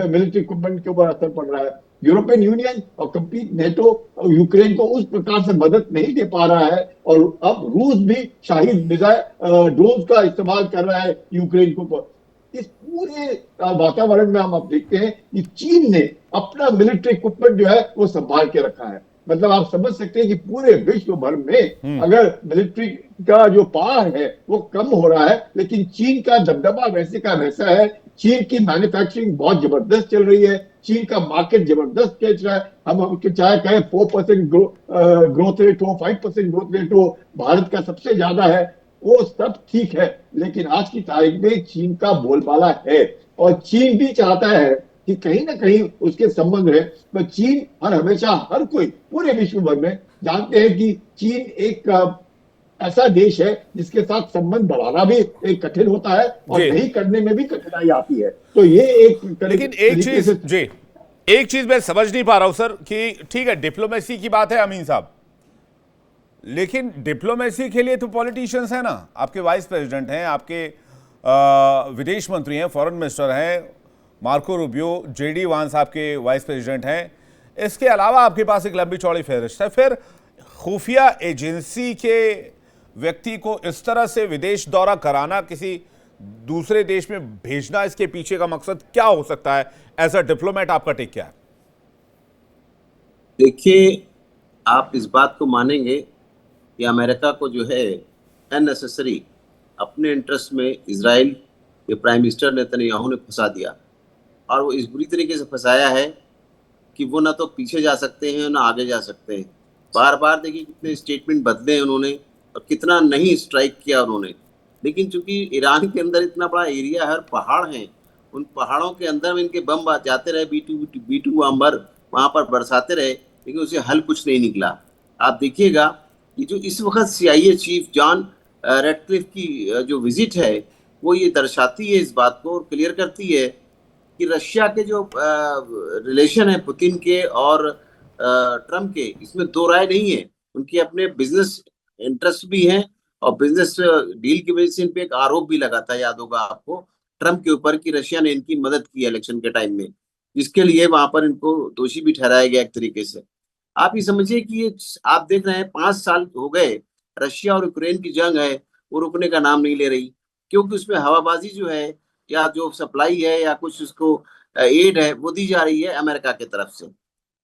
मिलिट्री इक्विपमेंट के ऊपर असर पड़ रहा है। यूरोपियन यूनियन और कंप्लीट नेटो यूक्रेन को उस प्रकार से मदद नहीं दे पा रहा है, और अब रूस भी शाहिद मिसाइल ड्रोन का इस्तेमाल कर रहा है यूक्रेन के ऊपर। इस पूरे वातावरण में हम अब देखते हैं कि चीन ने अपना मिलिट्री इक्विपमेंट जो है वो संभाल के रखा है। मतलब आप समझ सकते हैं कि पूरे विश्व भर में अगर मिलिट्री का जो पावर है वो कम हो रहा है, लेकिन चीन का दबदबा वैसे का वैसा है। चीन की मैन्युफैक्चरिंग बहुत जबरदस्त चल रही है, चीन का मार्केट जबरदस्त खेच रहा है। हम चाहे कहें 4% ग्रोथ रेट हो, 5% ग्रोथ रेट हो, भारत का सबसे ज्यादा है, वो सब ठीक है। लेकिन आज की तारीख में चीन का बोलबाला है, और चीन भी चाहता है कि कहीं ना कहीं उसके संबंध है। तो चीन हर हमेशा हर कोई पूरे विश्व भर में जानते हैं कि चीन एक ऐसा देश है जिसके साथ संबंध बढ़ाना भी एक कठिन होता है, और नहीं करने में भी कठिनाई आती है। तो ये एक लेकिन एक चीज जी, एक चीज मैं समझ नहीं पा रहा हूं सर, कि ठीक है डिप्लोमेसी की बात है अमीन साहब, लेकिन डिप्लोमेसी के लिए तो पॉलिटिशियंस हैं ना, आपके वाइस प्रेसिडेंट हैं, आपके विदेश मंत्री हैं, फॉरेन मिनिस्टर हैं, मार्को रूबियो, जेडी वांस आपके वाइस प्रेसिडेंट हैं। इसके अलावा आपके पास एक लंबी चौड़ी फहरिस्त है। फिर खुफिया एजेंसी के व्यक्ति को इस तरह से विदेश दौरा कराना, किसी दूसरे देश में भेजना, इसके पीछे का मकसद क्या हो सकता है? एज अ डिप्लोमेट आपका टेक क्या है? देखिए, आप इस बात को मानेंगे कि अमेरिका को जो है अननेसेसरी अपने इंटरेस्ट में इजराइल के प्राइम मिनिस्टर नेतन्याहू ने फंसा दिया, और वो इस बुरी तरीके से फंसाया है कि वो ना तो पीछे जा सकते हैं ना आगे जा सकते हैं। बार बार देखिए कितने स्टेटमेंट बदले उन्होंने, और कितना नहीं स्ट्राइक किया उन्होंने। लेकिन चूंकि ईरान के अंदर इतना बड़ा एरिया है और पहाड़ हैं, उन पहाड़ों के अंदर में इनके बम जाते रहे, B2 बम्बर वहाँ पर बरसाते रहे, लेकिन उसे हल कुछ नहीं निकला। आप देखिएगा कि जो इस वक्त CIA चीफ जॉन रेडक्लिफ की जो विजिट है, वो ये दर्शाती है, इस बात को क्लियर करती है कि रशिया के जो रिलेशन है पुतिन के और ट्रम्प के, इसमें दो राय नहीं है। उनके अपने बिजनेस इंटरेस्ट भी हैं, और बिजनेस डील की वजह से इन पे एक आरोप भी लगा था, याद होगा आपको, ट्रम्प के ऊपर, कि रशिया ने इनकी मदद की इलेक्शन के टाइम में, जिसके लिए वहां पर इनको दोषी भी ठहराया गया एक तरीके से। आप ये समझिए कि ये आप देख रहे हैं 5 साल हो गए, रशिया और यूक्रेन की जंग है, वो रुकने का नाम नहीं ले रही, क्योंकि उसमें हवाबाजी जो है, या जो सप्लाई है, या कुछ उसको एड है, वो दी जा रही है अमेरिका की तरफ से।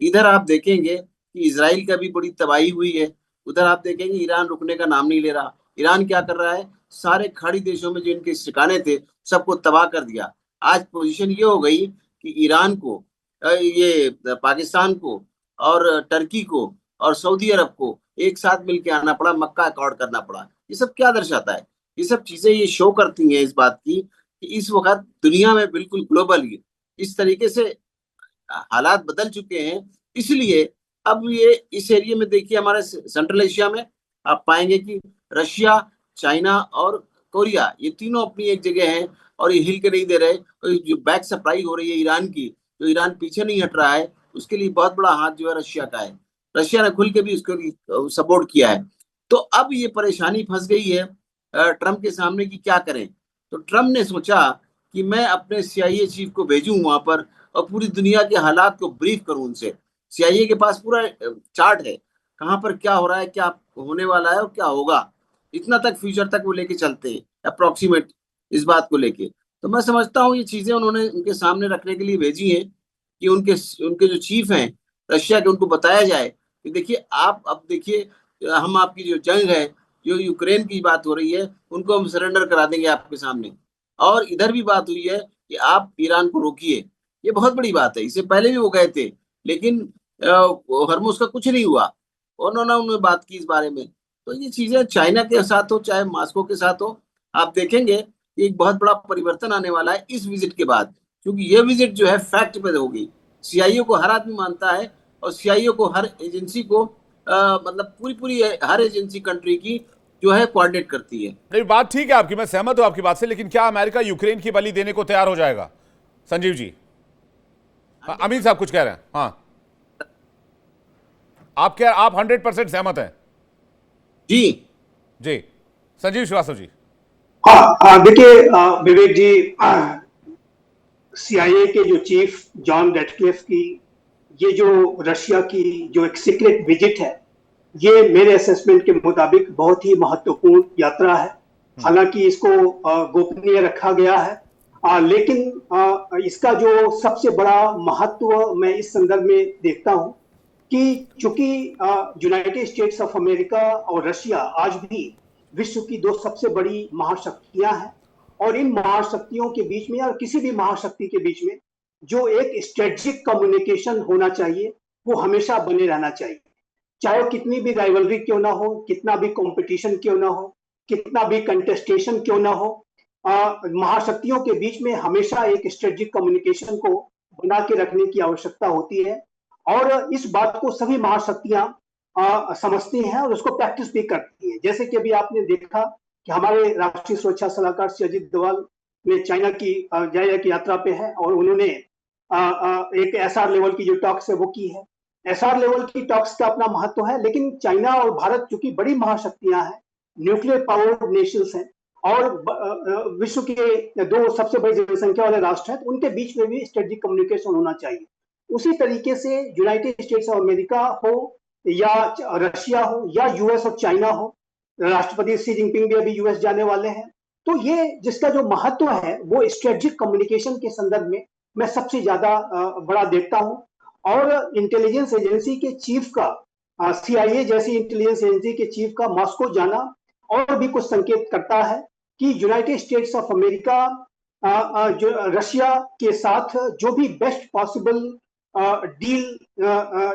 इधर आप देखेंगे कि इजराइल का भी बड़ी तबाही हुई है, उधर आप देखेंगे ईरान रुकने का नाम नहीं ले रहा। ईरान क्या कर रहा है, सारे खाड़ी देशों में जो इनके ठिकाने थे सबको तबाह कर दिया। आज पोजीशन ये हो गई कि ईरान को, ये पाकिस्तान को, और टर्की को, और सऊदी अरब को एक साथ मिलकर आना पड़ा, मक्का अकॉर्ड करना पड़ा। ये सब क्या दर्शाता है? ये सब चीजें ये शो करती हैं इस बात की कि इस वक्त दुनिया में बिल्कुल ग्लोबली इस तरीके से हालात बदल चुके हैं। इसलिए अब ये इस एरिया में देखिए, हमारे सेंट्रल एशिया में आप पाएंगे कि रशिया, चाइना और कोरिया, ये तीनों अपनी एक जगह हैं, और ये हिल के नहीं दे रहे। तो जो बैक सप्लाई हो रही है ईरान की, जो ईरान पीछे नहीं हट रहा है, उसके लिए बहुत बड़ा हाथ जो है रशिया का है। रशिया ने खुल के भी उसको सपोर्ट किया है। तो अब ये परेशानी फंस गई है ट्रम्प के सामने कि क्या करें। तो ट्रम्प ने सोचा कि मैं अपने CIA चीफ को भेजूं वहां पर, और पूरी दुनिया के हालात को ब्रीफ करूं उनसे। CIA के पास पूरा चार्ट है, कहाँ पर क्या हो रहा है, क्या होने वाला है और क्या होगा, इतना तक फ्यूचर तक वो लेके चलते हैं अप्रोक्सीमेट इस बात को लेके। तो मैं समझता हूँ ये चीजें उन्होंने उनके सामने रखने के लिए भेजी हैं कि उनके जो चीफ हैं रशिया के, उनको बताया जाए कि देखिए आप, अब देखिए हम आपकी जो जंग है, जो यूक्रेन की बात हो रही है, उनको हम सरेंडर करा देंगे आपके सामने। और इधर भी बात हुई है कि आप ईरान को रोकिए। ये बहुत बड़ी बात है। इससे पहले भी वो गए थे, लेकिन हरमुज का कुछ नहीं हुआ। उन्होंने बात की इस बारे में। तो ये चीजें चाइना के साथ हो चाहे मॉस्को के साथ हो, आप देखेंगे कि एक बहुत बड़ा परिवर्तन आने वाला है इस विजिट के बाद, क्योंकि ये विजिट जो है फैक्ट पे होगी। सीआईए को हर आदमी मानता है, और सीआईए को हर एजेंसी को मतलब पूरी हर एजेंसी कंट्री की जो है कोऑर्डिनेट करती है। नहीं, बात ठीक है आपकी, मैं सहमत हूं आपकी बात से, लेकिन क्या अमेरिका यूक्रेन की बलि देने को तैयार हो जाएगा? संजीव जी, अमीन साहब कुछ कह रहे हैं। हाँ, आप 100% सहमत हैं? जी जी, संजीव श्रीवास्तव जी। हाँ, देखिए विवेक जी, सीआईए के जो चीफ जॉन रेडक्लिफ की ये जो रशिया की जो एक सीक्रेट विजिट है, ये मेरे असेसमेंट के मुताबिक बहुत ही महत्वपूर्ण यात्रा है। हालांकि इसको गोपनीय रखा गया है, लेकिन इसका जो सबसे बड़ा महत्व मैं इस संदर्भ में देखता हूं कि चूंकि यूनाइटेड स्टेट्स ऑफ अमेरिका और रशिया आज भी विश्व की दो सबसे बड़ी महाशक्तियां हैं, और इन महाशक्तियों के बीच में या किसी भी महाशक्ति के बीच में जो एक स्ट्रेटेजिक कम्युनिकेशन होना चाहिए वो हमेशा बने रहना चाहिए। चाहे कितनी भी राइवलरी क्यों ना हो, कितना भी कंपटीशन क्यों ना हो, कितना भी कंटेस्टेशन क्यों ना हो, महाशक्तियों के बीच में हमेशा एक स्ट्रेटेजिक कम्युनिकेशन को बना के रखने की आवश्यकता होती है। और इस बात को सभी महाशक्तियां समझती हैं और उसको प्रैक्टिस भी करती हैं। जैसे कि अभी आपने देखा कि हमारे राष्ट्रीय सुरक्षा सलाहकार श्री अजित डोभाल ने चाइना की यात्रा पे है, और उन्होंने एक एसआर लेवल की जो टॉक्स है वो की है। एसआर लेवल की टॉक्स का अपना महत्व है, लेकिन चाइना और भारत चूंकि बड़ी महाशक्तियां हैं, न्यूक्लियर पावर्ड नेशंस हैं, और विश्व के दो सबसे बड़ी जनसंख्या वाले राष्ट्र हैं, तो उनके बीच में भी स्ट्रेटेजिक कम्युनिकेशन होना चाहिए। उसी तरीके से यूनाइटेड स्टेट्स ऑफ अमेरिका हो या रशिया हो या यूएस और चाइना हो, राष्ट्रपति शी जिनपिंग भी अभी यूएस जाने वाले हैं, तो ये जिसका जो महत्व है वो स्ट्रेटेजिक कम्युनिकेशन के संदर्भ में मैं सबसे ज्यादा बड़ा देखता हूं। और इंटेलिजेंस एजेंसी के चीफ का, सीआईए जैसी इंटेलिजेंस एजेंसी के चीफ का मॉस्को जाना और भी कुछ संकेत करता है कि यूनाइटेड स्टेट्स ऑफ अमेरिका जो रशिया के साथ जो भी बेस्ट पॉसिबल डील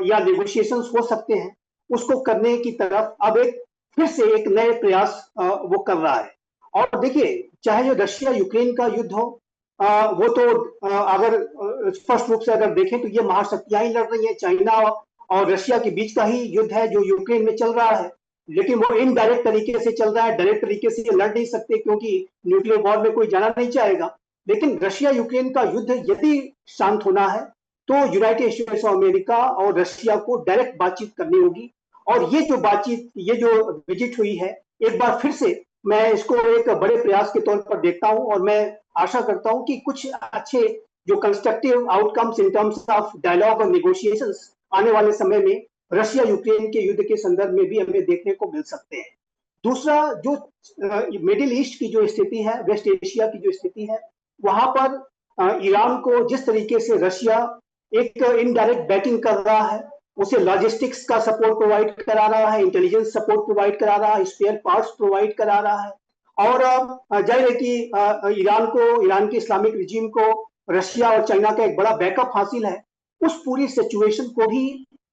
या नेगोशिएशंस हो सकते हैं उसको करने की तरफ अब फिर से एक नए प्रयास वो कर रहा है। और देखिए, चाहे जो रशिया यूक्रेन का युद्ध हो, वो तो अगर स्पष्ट रूप से अगर देखें तो ये महाशक्तियां ही लड़ रही हैं। चाइना और रशिया के बीच का ही युद्ध है जो यूक्रेन में चल रहा है, लेकिन वो इनडायरेक्ट तरीके से चल रहा है, डायरेक्ट तरीके से लड़ नहीं सकते क्योंकि न्यूक्लियर वॉर में कोई जाना नहीं चाहेगा। लेकिन रशिया यूक्रेन का युद्ध यदि शांत होना है तो यूनाइटेड स्टेट्स ऑफ अमेरिका और रशिया को डायरेक्ट बातचीत करनी होगी। और ये जो बातचीत, ये जो विजिट हुई है, एक बार फिर से मैं इसको एक बड़े प्रयास के तौर पर देखता हूं, और मैं आशा करता हूं कि कुछ अच्छे जो constructive outcomes in terms of dialogue और नेगोशिएशंस आने वाले समय में रशिया यूक्रेन के युद्ध के संदर्भ में भी हमें देखने को मिल सकते हैं। दूसरा, जो मिडिल ईस्ट की जो स्थिति है, वेस्ट एशिया की जो स्थिति है, वहां पर ईरान को जिस तरीके से रशिया एक इनडायरेक्ट बैटिंग कर रहा है, उसे लॉजिस्टिक्स का सपोर्ट प्रोवाइड करा रहा है, इंटेलिजेंस सपोर्ट प्रोवाइड करा रहा है, स्पेयर पार्ट्स प्रोवाइड करा रहा है, और जाहिर है कि ईरान के इस्लामिक रिजीम को रशिया और चाइना का एक बड़ा बैकअप हासिल है। उस पूरी सिचुएशन को भी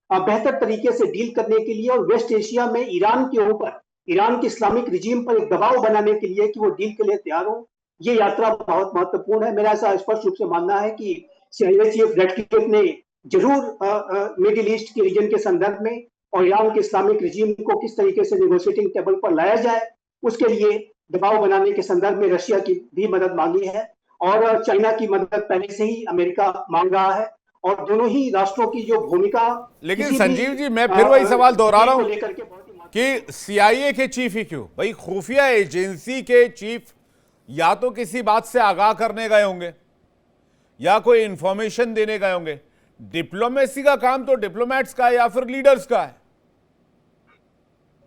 बेहतर तरीके से डील करने के लिए और वेस्ट एशिया में ईरान के ऊपर, ईरान के इस्लामिक रिजीम पर एक दबाव बनाने के लिए कि वो डील के लिए तैयार हो, ये यात्रा बहुत महत्वपूर्ण है। मेरा ऐसा स्पष्ट रूप से मानना है कि सीआईए चीफ रेडक्लिफ ने जरूर मिडिल ईस्ट के रीजन के संदर्भ में और ईरान के इस्लामिक रिजीम को किस तरीके से नेगोशिएटिंग टेबल पर लाया जाए, उसके लिए दबाव बनाने के संदर्भ में रशिया की भी मदद मांगी है, और चाइना की मदद पहले से ही अमेरिका मांग रहा है। और दोनों ही राष्ट्रों की जो भूमिका, लेकिन संजीव जी, मैं फिर वही सवाल दोहरा रहा हूं कि सीआईए के चीफ ही क्यों? भाई, खुफिया एजेंसी के चीफ या तो किसी बात से आगाह करने गए होंगे या कोई इंफॉर्मेशन देने गए होंगे। डिप्लोमेसी का काम तो डिप्लोमैट्स का है या फिर लीडर्स का है।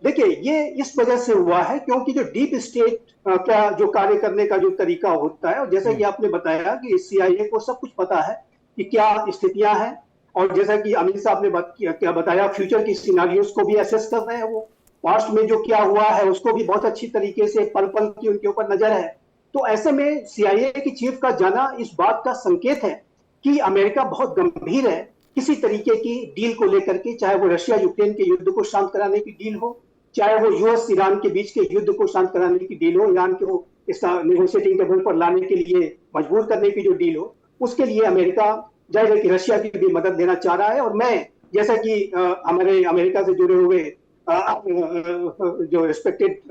देखिए, ये इस वजह से हुआ है क्योंकि जो डीप स्टेट का जो कार्य करने का जो तरीका होता है, और जैसा कि आपने बताया कि सीआईए को सब कुछ पता है कि क्या स्थितियां हैं, और जैसा कि अमित साहब ने क्या बताया, फ्यूचर की सिनारियोस को भी असेस कर रहे हैं। वो पास्ट में जो क्या हुआ है उसको भी बहुत अच्छी तरीके से पल पल की उनके ऊपर नजर है। तो ऐसे में CIA की चीफ का जाना इस बात का संकेत है कि अमेरिका बहुत गंभीर है किसी तरीके की डील को लेकर के, चाहे वो रशिया यूक्रेन के युद्ध को शांत कराने की डील हो, चाहे वो यूएस ईरान के बीच के युद्ध को शांत कराने की डील हो, ईरान को इसका नेगोशिएटिंग टेबल पर लाने के लिए मजबूर करने की जो डील हो, उसके लिए अमेरिका जाहिर है कि रशिया की भी मदद लेना चाह रहा है। और मैं, जैसा कि हमारे अमेरिका से जुड़े हुए जो रिस्पेक्टेड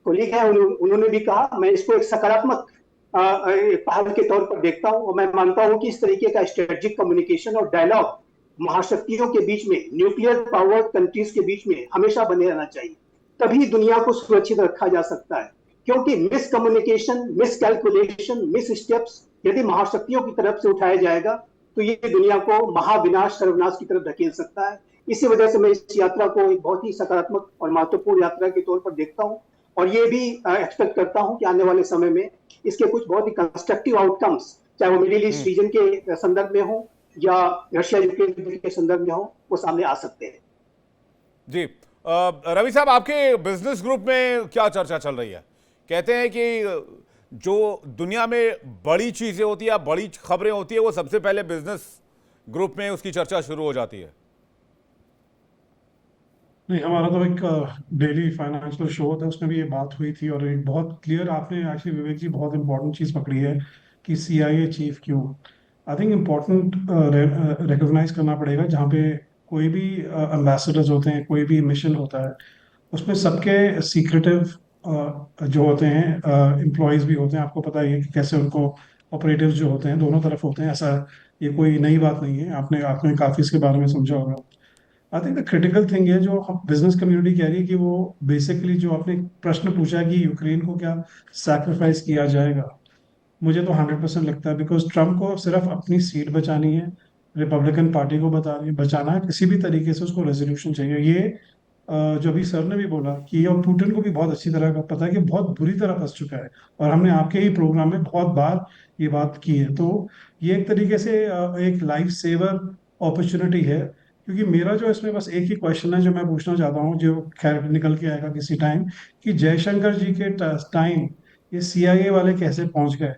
कोलीग हैं, उन्होंने भी कहा, मैं इसको एक सकारात्मक पहल के तौर पर देखता हूं। और मैं मानता हूं कि इस तरीके का स्ट्रेटेजिक कम्युनिकेशन और डायलॉग महाशक्तियों के बीच में, न्यूक्लियर पावर कंट्रीज के बीच में हमेशा बने रहना चाहिए, तभी दुनिया को सुरक्षित रखा जा सकता है। क्योंकि miss communication, miss calculation, miss steps यदि महाशक्तियों की तरफ से उठाया जाएगा तो ये दुनिया को महाविनाश, सर्वनाश की तरफ धकेल सकता है। इसी वजह से मैं इस यात्रा को एक बहुत ही सकारात्मक और महत्वपूर्ण यात्रा के तौर पर देखता हूं, और ये भी एक्सपेक्ट करता हूं कि आने वाले समय में इसके कुछ बहुत ही कंस्ट्रक्टिव आउटकम्स, चाहे वो मिडिल ईस्ट रीजन के संदर्भ में हो या रशिया यूक्रेन के संदर्भ में हो, वो सामने आ सकते हैं। जी रवि साहब, आपके बिजनेस ग्रुप में क्या चर्चा चल रही है? कहते हैं कि जो दुनिया में बड़ी चीजें होती है, बड़ी खबरें होती है, वो सबसे पहले बिजनेस ग्रुप में उसकी चर्चा शुरू हो जाती है। नहीं, हमारा तो एक डेली फाइनेंशियल शो था, उसमें भी ये बात हुई थी, और एक बहुत क्लियर, आपने एक्चुअली विवेक जी बहुत इंपॉर्टेंट चीज़ पकड़ी है कि CIA चीफ क्यों। आई थिंक इम्पोर्टेंट रिकॉग्नाइज करना पड़ेगा, जहाँ पे कोई भी एम्बेसडर्स होते हैं, कोई भी मिशन होता है, उसमें सबके सीक्रेटिव जो होते हैं एम्प्लॉयज़ भी होते हैं। आपको पता ही है कि कैसे उनको ऑपरेटिव्स जो होते हैं दोनों तरफ होते हैं, ऐसा ये कोई नई बात नहीं है, आपने आपने काफ़ी इसके बारे में समझा होगा। I think the critical thing है जो हम बिजनेस कम्युनिटी कह रही है कि वो बेसिकली, जो आपने प्रश्न पूछा कि यूक्रेन को क्या सैक्रिफाइस किया जाएगा, मुझे तो 100% लगता है, बिकॉज ट्रम्प को सिर्फ अपनी सीट बचानी है, रिपब्लिकन पार्टी को बचाना है, किसी भी तरीके से उसको रेजोल्यूशन चाहिए। ये जो अभी सर ने भी बोला कि, और पुतिन को भी बहुत अच्छी तरह का पता है कि बहुत बुरी तरह फंस चुका है, और हमने आपके ही प्रोग्राम में बहुत बार ये बात की है। तो ये एक तरीके से एक लाइफ सेवर अपॉर्चुनिटी है, क्योंकि मेरा जो इसमें बस एक ही क्वेश्चन है जो मैं पूछना चाहता हूँ, जो खैर निकल के आएगा किसी टाइम, कि जयशंकर जी के टाइम ये CIA वाले कैसे पहुंच गए।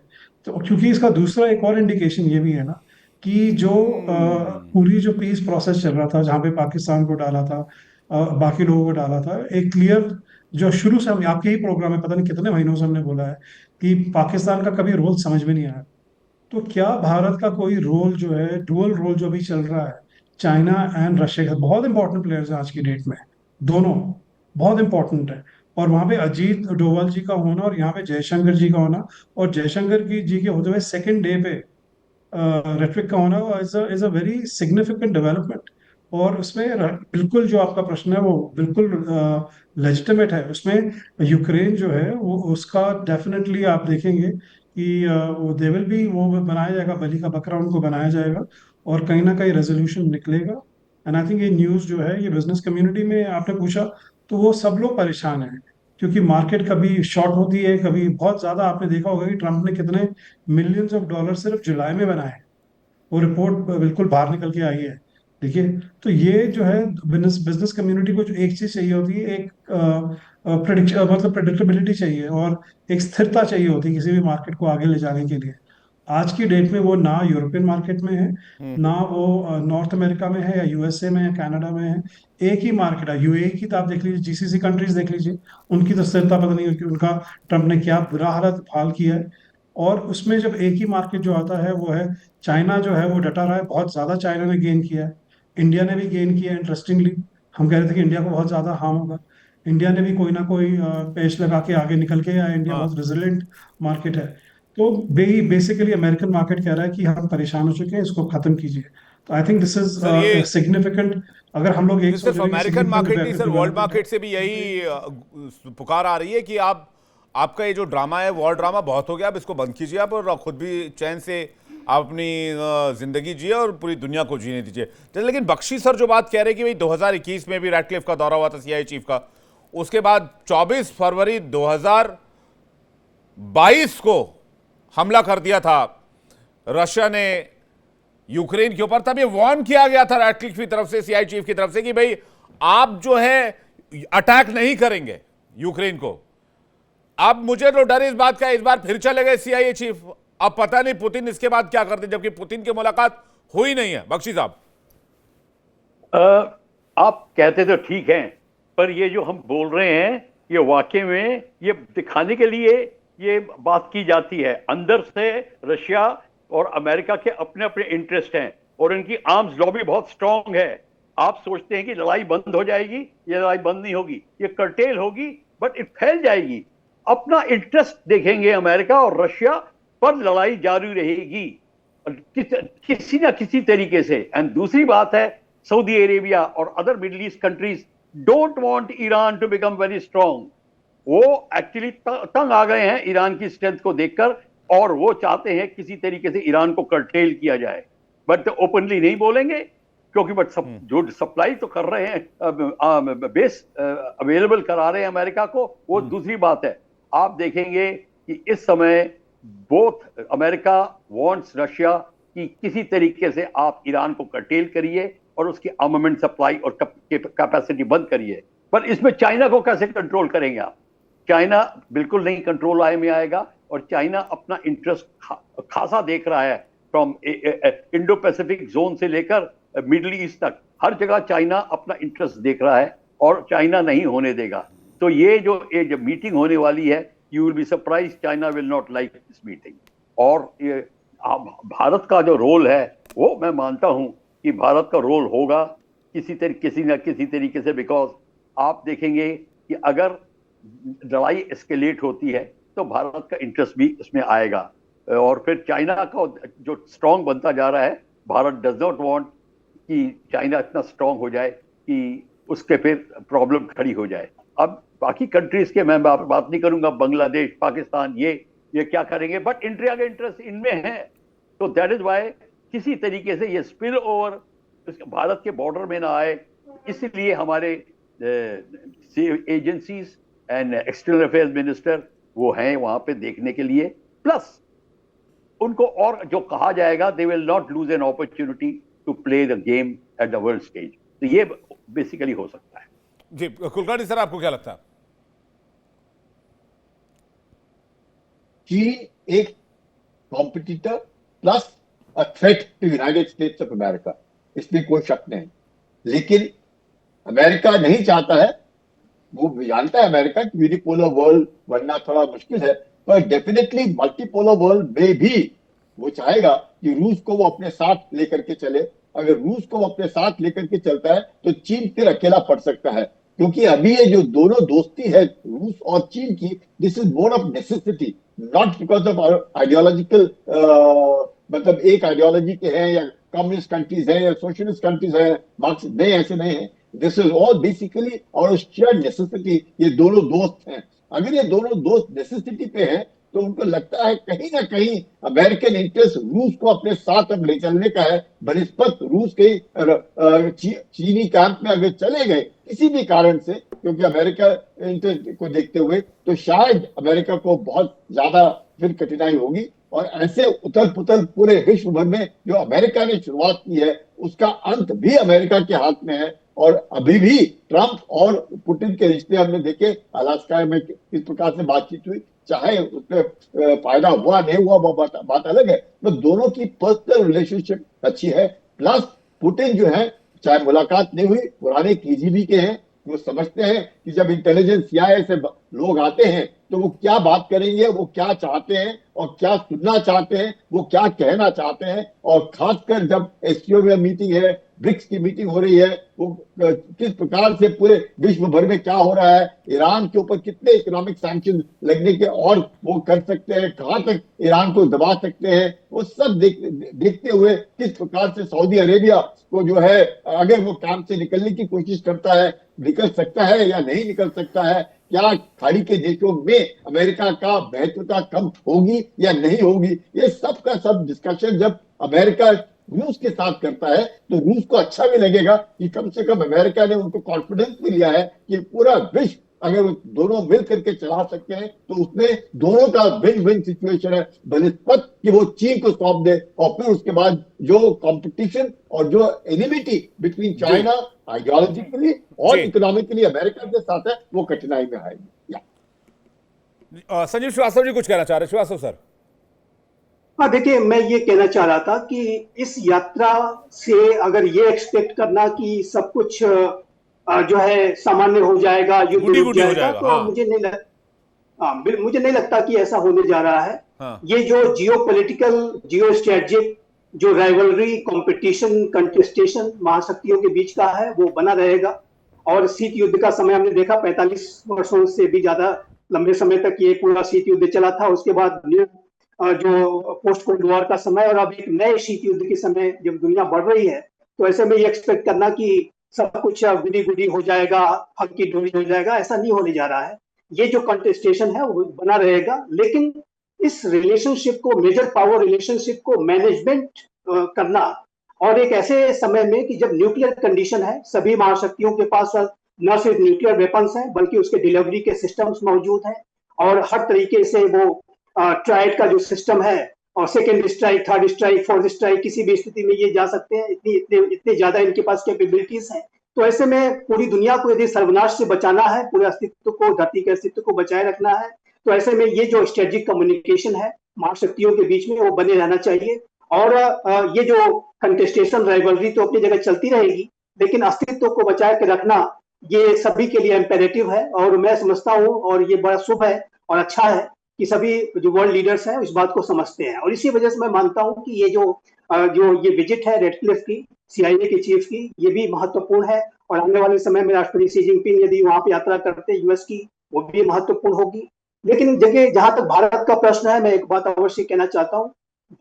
तो क्योंकि इसका दूसरा एक और इंडिकेशन ये भी है ना, कि जो पूरी जो पीस प्रोसेस चल रहा था, जहाँ पे पाकिस्तान को डाला था, बाकी लोगों को डाला था, एक क्लियर, जो शुरू से हम आपके ही प्रोग्राम में पता नहीं कितने महीनों से हमने बोला है कि पाकिस्तान का कभी रोल समझ में नहीं आया। तो क्या भारत का कोई रोल जो है, डुअल रोल जो अभी चल रहा है, चाइना एंड रशिया का, बहुत इंपॉर्टेंट प्लेयर्स हैं आज की डेट में, दोनों बहुत इंपॉर्टेंट है, और वहां पे अजीत डोभाल जी का होना और यहाँ पे जयशंकर जी का होना, और जयशंकर जी के होते हुए सेकेंड डे पे रेटरिक का होना is a very significant development. और उसमें बिल्कुल जो आपका प्रश्न है वो बिल्कुल लेजिटिमेट है। उसमें यूक्रेन जो है वो, उसका डेफिनेटली आप देखेंगे कि वो दे विल बी, वो बनाया जाएगा, बलि का बकरा उनको बनाया जाएगा, और कहीं ना कहीं रेजोल्यूशन निकलेगा। एंड आई थिंक ये न्यूज़ जो है, ये बिजनेस कम्युनिटी में आपने पूछा तो वो सब लोग परेशान हैं, क्योंकि मार्केट कभी शॉर्ट होती है, कभी बहुत ज़्यादा। आपने देखा होगा कि ट्रम्प ने कितने मिलियंस ऑफ डॉलर सिर्फ जुलाई में बनाए, वो रिपोर्ट बिल्कुल बाहर निकल के आई है। देखिए, तो ये जो है बिजनेस कम्युनिटी को जो एक चीज चाहिए होती है, एक मतलब प्रेडिक्टेबिलिटी चाहिए, और एक स्थिरता चाहिए होती है किसी भी मार्केट को आगे ले जाने के लिए। आज की डेट में वो ना यूरोपियन मार्केट में है, ना वो नॉर्थ अमेरिका में है, या USA में है, कनाडा में है। एक ही मार्केट है, UAE की तो आप देख लीजिए, GCC कंट्रीज देख लीजिए, उनकी तो स्थिरता पता नहीं कि उनका ट्रम्प ने क्या बुरा हालत हाल किया है। और उसमें जब एक ही मार्केट जो आता है वो है चाइना, जो है वो डटा रहा है, बहुत ज्यादा चाइना ने गेन किया है, इंडिया ने भी गेन किया है। इंटरेस्टिंगली हम कह रहे थे कि इंडिया को बहुत ज्यादा हार्म होगा, इंडिया ने भी कोई ना कोई पेच लगा के आगे निकल के आया। इंडिया बहुत रेजिलेंट मार्केट है। तो बेसिकली अमेरिकन मार्केट कह रहा है कि हम परेशान हो चुके हैं, इसको खत्म कीजिए। तो I think this is significant. अगर हम लोग एक सिर्फ अमेरिकन मार्केट नहीं सर, वर्ल्ड मार्केट से भी यही पुकार आ रही है कि आपका ये जो ड्रामा है, वॉर ड्रामा बहुत हो गया, अब इसको बंद कीजिए आप, और खुद भी चैन से आप अपनी जिंदगी जिए और पूरी दुनिया को जीने दीजिए। लेकिन बख्शी सर जो बात कह रहे हैं कि भाई 2021 में भी रैटक्लिफ का दौरा हुआ था CIA चीफ का, उसके बाद 24 फरवरी 2022 को हमला कर दिया था रशिया ने यूक्रेन के ऊपर। तब ये वार्न किया गया था रैटक्लिफ की तरफ से, CIA चीफ की तरफ से, कि भाई आप जो है अटैक नहीं करेंगे यूक्रेन को। अब मुझे तो डर इस बात का, इस बार फिर चले गए CIA चीफ। अब पता नहीं पुतिन इसके बाद क्या करते, जबकि पुतिन की मुलाकात हुई नहीं है। बख्शी साहब, आप कहते तो ठीक है, पर ये जो हम बोल रहे हैं ये वाकई में ये दिखाने के लिए ये बात की जाती है। अंदर से रशिया और अमेरिका के अपने अपने इंटरेस्ट हैं और इनकी आर्म्स लॉबी बहुत स्ट्रांग है। आप सोचते हैं कि लड़ाई बंद हो जाएगी, ये लड़ाई बंद नहीं होगी, ये कर्टेल होगी, बट ये फैल जाएगी। अपना इंटरेस्ट देखेंगे अमेरिका और रशिया, पर लड़ाई जारी रहेगी किसी ना किसी तरीके से। एंड दूसरी बात है, सऊदी अरेबिया और other Middle East countries don't want Iran to become very strong. वो एक्चुअली तंग आ गए हैं ईरान की स्ट्रेंथ को देखकर, और वो चाहते हैं किसी तरीके से ईरान को कर्टेल किया जाए, बट ओपनली नहीं बोलेंगे, क्योंकि बट जो सप्लाई तो कर रहे हैं, बेस अवेलेबल करा रहे हैं अमेरिका को, वो दूसरी बात है। आप देखेंगे कि इस समय बोथ अमेरिका वांट्स रशिया कि किसी तरीके से आप ईरान को कर्टेल करिए और उसकी आर्मामेंट सप्लाई और कैपेसिटी बंद करिए। पर इसमें चाइना को कैसे कंट्रोल करेंगे आप? चाइना बिल्कुल नहीं कंट्रोल में आएगा, और चाइना अपना इंटरेस्ट खासा देख रहा है, फ्रॉम इंडो पैसिफिक जोन से लेकर मिडिल ईस्ट तक, हर जगह चाइना अपना इंटरेस्ट देख रहा है और चाइना नहीं होने देगा। तो ये जो मीटिंग होने वाली है, you will be surprise, China will not like this meeting. और ये भारत का जो रोल है, वो मैं मानता हूं कि भारत का रोल होगा किसी ना किसी तरीके से, बिकॉज आप देखेंगे कि अगर लड़ाई एस्केलेट होती है तो भारत का इंटरेस्ट भी इसमें आएगा, और फिर चाइना का जो स्ट्रांग बनता जा रहा है, भारत डज नॉट वांट कि चाइना इतना स्ट्रांग हो जाए कि उसके फिर प्रॉब्लम खड़ी हो जाए। अब बाकी कंट्रीज के मैं बात नहीं करूंगा, बांग्लादेश, पाकिस्तान, ये क्या करेंगे, बट इंडिया का इंटरेस्ट इनमें है। तो दैट इज वाई किसी तरीके से ये स्पिल ओवर भारत के बॉर्डर में ना आए, इसलिए हमारे agencies and external affairs minister वो हैं वहां पे देखने के लिए। प्लस उनको और जो कहा जाएगा, they will not lose an opportunity to play the game at the world stage. तो ये बेसिकली हो सकता है। जी कुलकर्णी सर, आपको क्या लगता है? चीन एक competitor plus a threat to United States of America, इसमें कोई शक नहीं। लेकिन अमेरिका नहीं चाहता है, वो जानता है अमेरिका कि यूनिपोलर वर्ल्ड बनना थोड़ा मुश्किल है, पर डेफिनेटली मल्टीपोलर वर्ल्ड में भी वो चाहेगा कि रूस को वो अपने साथ लेकर के चले। अगर रूस को वो अपने साथ लेकर के चलता है तो चीन फिर अकेला पड़ सकता है, क्योंकि अभी ये जो दोनों दोस्ती है रूस और चीन की, this is more of necessity, not because of ideological, मतलब एक आइडियोलॉजी के हैं या कम्युनिस्ट कंट्रीज है या सोशलिस्ट कंट्रीज है, मार्क्सिस्ट नहीं, ऐसे नहीं है। दिस इज ऑल बेसिकली और शेयर्ड नेसेसिटी। ये दोनों दोस्त हैं। अगर ये दोनों दोस्त नेसेसिटी पे हैं तो उनको लगता है कहीं ना कहीं अमेरिकन इंटरेस्ट रूस को अपने साथ अब ले चलने का है, बनिस्बत रूस के चीनी कैंप में अगर चले गए किसी भी कारण से, क्योंकि अमेरिका इंटरेस्ट को देखते हुए, तो शायद अमेरिका को बहुत ज्यादा फिर कठिनाई होगी। और ऐसे उथल पुथल पूरे विश्व भर में जो अमेरिका ने शुरुआत की है, उसका अंत भी अमेरिका के हाथ में है। और अभी भी ट्रंप और पुतिन के रिश्ते हमने देखे, अलास्का में किस प्रकार से बातचीत हुई, चाहे उसमें फायदा हुआ नहीं हुआ वो बात अलग है, तो दोनों की पर्सनल रिलेशनशिप अच्छी है। प्लस पुतिन जो है, चाहे मुलाकात नहीं हुई, पुराने KGB के हैं, वो समझते हैं कि जब इंटेलिजेंस CIA से लोग आते हैं तो वो क्या बात करेंगे, वो क्या चाहते हैं और क्या सुनना चाहते हैं, वो क्या कहना चाहते हैं। और खासकर जब SCO में मीटिंग है, ब्रिक्स की मीटिंग हो रही है, वो किस प्रकार से पूरे विश्व भर में क्या हो रहा है, ईरान के ऊपर कितने इकोनॉमिक सैंक्शन लगने के और वो कर सकते हैं, कहां तक ईरान को दबा सकते हैं, वो सब देखते हुए किस प्रकार से सऊदी अरेबिया को जो है, अगर वो काम से निकलने की कोशिश करता है, निकल सकता है या नहीं निकल सकता है, क्या खाड़ी के देशों में अमेरिका का महत्वता कम होगी या नहीं होगी, ये सब का सब डिस्कशन जब अमेरिका रूस के साथ करता है तो रूस को अच्छा भी लगेगा कि कम से कम अमेरिका ने उनको कॉन्फिडेंस भी लिया है कि पूरा विश्व अगर दोनों मिल करके चला सकते हैं तो उसमें दोनों का विन विन सिचुएशन है, बनिस्बत कि वो चीन को सौंप दे और फिर उसके बाद जो कंपटीशन और जो एनिमिटी बिटवीन चाइना आइडियोलॉजिकली और इकोनॉमिकली अमेरिका के साथ है, वो कठिनाई में आएगी। संजीव श्रीवास्तव जी कुछ कहना चाह रहे हैं। श्रीवास्तव सर। हाँ, देखिए, मैं ये कहना चाह रहा था कि इस यात्रा से अगर ये एक्सपेक्ट करना कि सब कुछ जो है सामान्य हो जाएगा, युद्ध गुडी रुक गुडी हो जाएगा, जाएगा, तो हाँ। मुझे नहीं लगता कि ऐसा होने जा रहा है। हाँ। ये जो जियो पॉलिटिकल, जियो स्ट्रेटेजिक जो राइवलरी, कंपटीशन, कंटेस्टेशन महाशक्तियों के बीच का है, वो बना रहेगा। और शीत युद्ध का समय हमने देखा, 45 वर्षों से भी ज्यादा लंबे समय तक ये पूरा शीत युद्ध चला था। उसके बाद न्यू जो पोस्ट कोल्ड वॉर का समय, और अब एक नए शीत युद्ध के समय जब दुनिया बढ़ रही है, तो ऐसे में ये एक्सपेक्ट करना कि सब कुछ गुडी गुडी हो जाएगा, हल्की डोरी हो जाएगा, ऐसा नहीं होने जा रहा है। ये जो कंटेस्टेशन है वो बना रहेगा, लेकिन इस रिलेशनशिप को, मेजर पावर रिलेशनशिप को मैनेजमेंट करना, और एक ऐसे समय में कि जब न्यूक्लियर कंडीशन है, सभी महाशक्तियों के पास न सिर्फ न्यूक्लियर वेपन्स हैं बल्कि उसके डिलीवरी के सिस्टम्स मौजूद हैं, और हर तरीके से वो ट्राइड का जो सिस्टम है, और second strike, third strike, fourth strike, किसी भी स्थिति में ये जा सकते हैं। इतने ज्यादा इनके पास कैपेबिलिटीज हैं। तो ऐसे में पूरी दुनिया को यदि सर्वनाश से बचाना है, पूरे अस्तित्व को, धरती के अस्तित्व को बचाए रखना है, तो ऐसे में ये जो स्ट्रेटेजिक कम्युनिकेशन है महाशक्तियों के बीच में, वो बने रहना चाहिए। और ये जो कंटेस्टेशन, राइवलरी तो अपनी जगह चलती रहेगी, लेकिन अस्तित्व को बचाए के रखना ये सभी के लिए इम्पेरेटिव है। और मैं समझता हूँ, और ये बड़ा शुभ है और अच्छा है कि सभी जो वर्ल्ड लीडर्स हैं इस बात को समझते हैं। और इसी वजह से मैं मानता हूँ कि ये जो ये विजिट है रेडक्लिफ की, CIA के चीफ की, ये भी महत्वपूर्ण है। और आने वाले समय में राष्ट्रपति शी जिनपिंग यदि वहां पे यात्रा करते हैं US की, वो भी महत्वपूर्ण होगी। लेकिन देखिए, जहां तक भारत का प्रश्न है, मैं एक बात अवश्य कहना चाहता हूँ।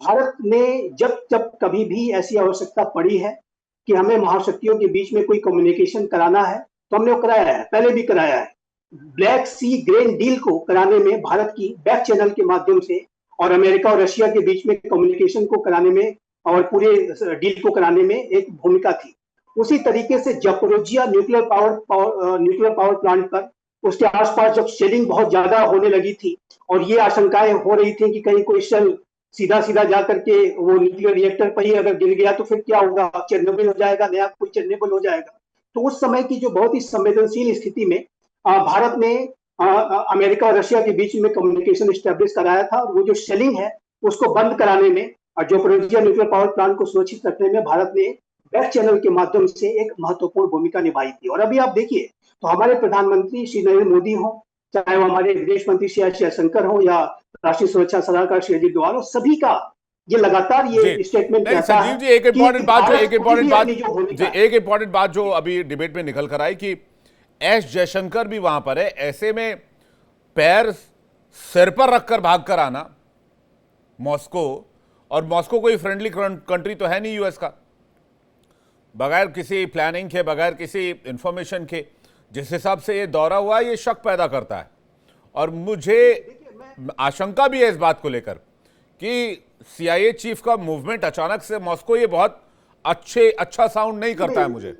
भारत ने जब जब कभी भी ऐसी आवश्यकता पड़ी है कि हमें महाशक्तियों के बीच में कोई कम्युनिकेशन कराना है, तो हमने वो कराया है, पहले भी कराया है। ब्लैक सी ग्रेन डील को कराने में भारत की बैक चैनल के माध्यम से, और अमेरिका और रशिया के बीच में कम्युनिकेशन को कराने में, और पूरे डील को कराने में एक भूमिका थी। उसी तरीके से जापोरिजिया न्यूक्लियर पावर प्लांट पर, उसके आसपास जब शेलिंग बहुत ज्यादा होने लगी थी, और ये आशंकाएं हो रही थी कि कहीं कोई शेल सीधा सीधा जाकर के वो न्यूक्लियर रिएक्टर पर ही अगर गिर गया तो फिर क्या होगा, चेरनोबिल हो जाएगा, नया कोई चेरनोबिल हो जाएगा। तो उस समय की जो बहुत ही संवेदनशील स्थिति में भारत ने अमेरिका और रशिया के बीच में कम्युनिकेशन स्टैब्लिश कराया था। और वो जो शेलिंग है उसको बंद कराने में, और जापोरिजिया न्यूक्लियर पावर प्लांट को सुरक्षित रखने में भारत ने बैक चैनल के माध्यम से एक महत्वपूर्ण भूमिका निभाई थी। और अभी आप देखिए, तो हमारे प्रधानमंत्री श्री नरेंद्र मोदी हो, चाहे वो हमारे विदेश मंत्री श्री एस जयशंकर हो, या राष्ट्रीय सुरक्षा सलाहकार श्री अजीत डोभाल हो, सभी का ये लगातार ये स्टेटमेंट रहता है। संजीव जी, एक इंपॉर्टेंट बात जो अभी डिबेट में निकल कर आई कि एस जयशंकर भी वहां पर है, ऐसे में पैर सिर पर रखकर भागकर आना मॉस्को, और मॉस्को कोई फ्रेंडली कंट्री तो है नहीं US का, बगैर किसी प्लानिंग के, बगैर किसी इंफॉर्मेशन के जिस हिसाब से ये दौरा हुआ, ये शक पैदा करता है। और मुझे आशंका भी है इस बात को लेकर कि CIA चीफ का मूवमेंट अचानक से मॉस्को, ये बहुत अच्छा साउंड नहीं करता है मुझे।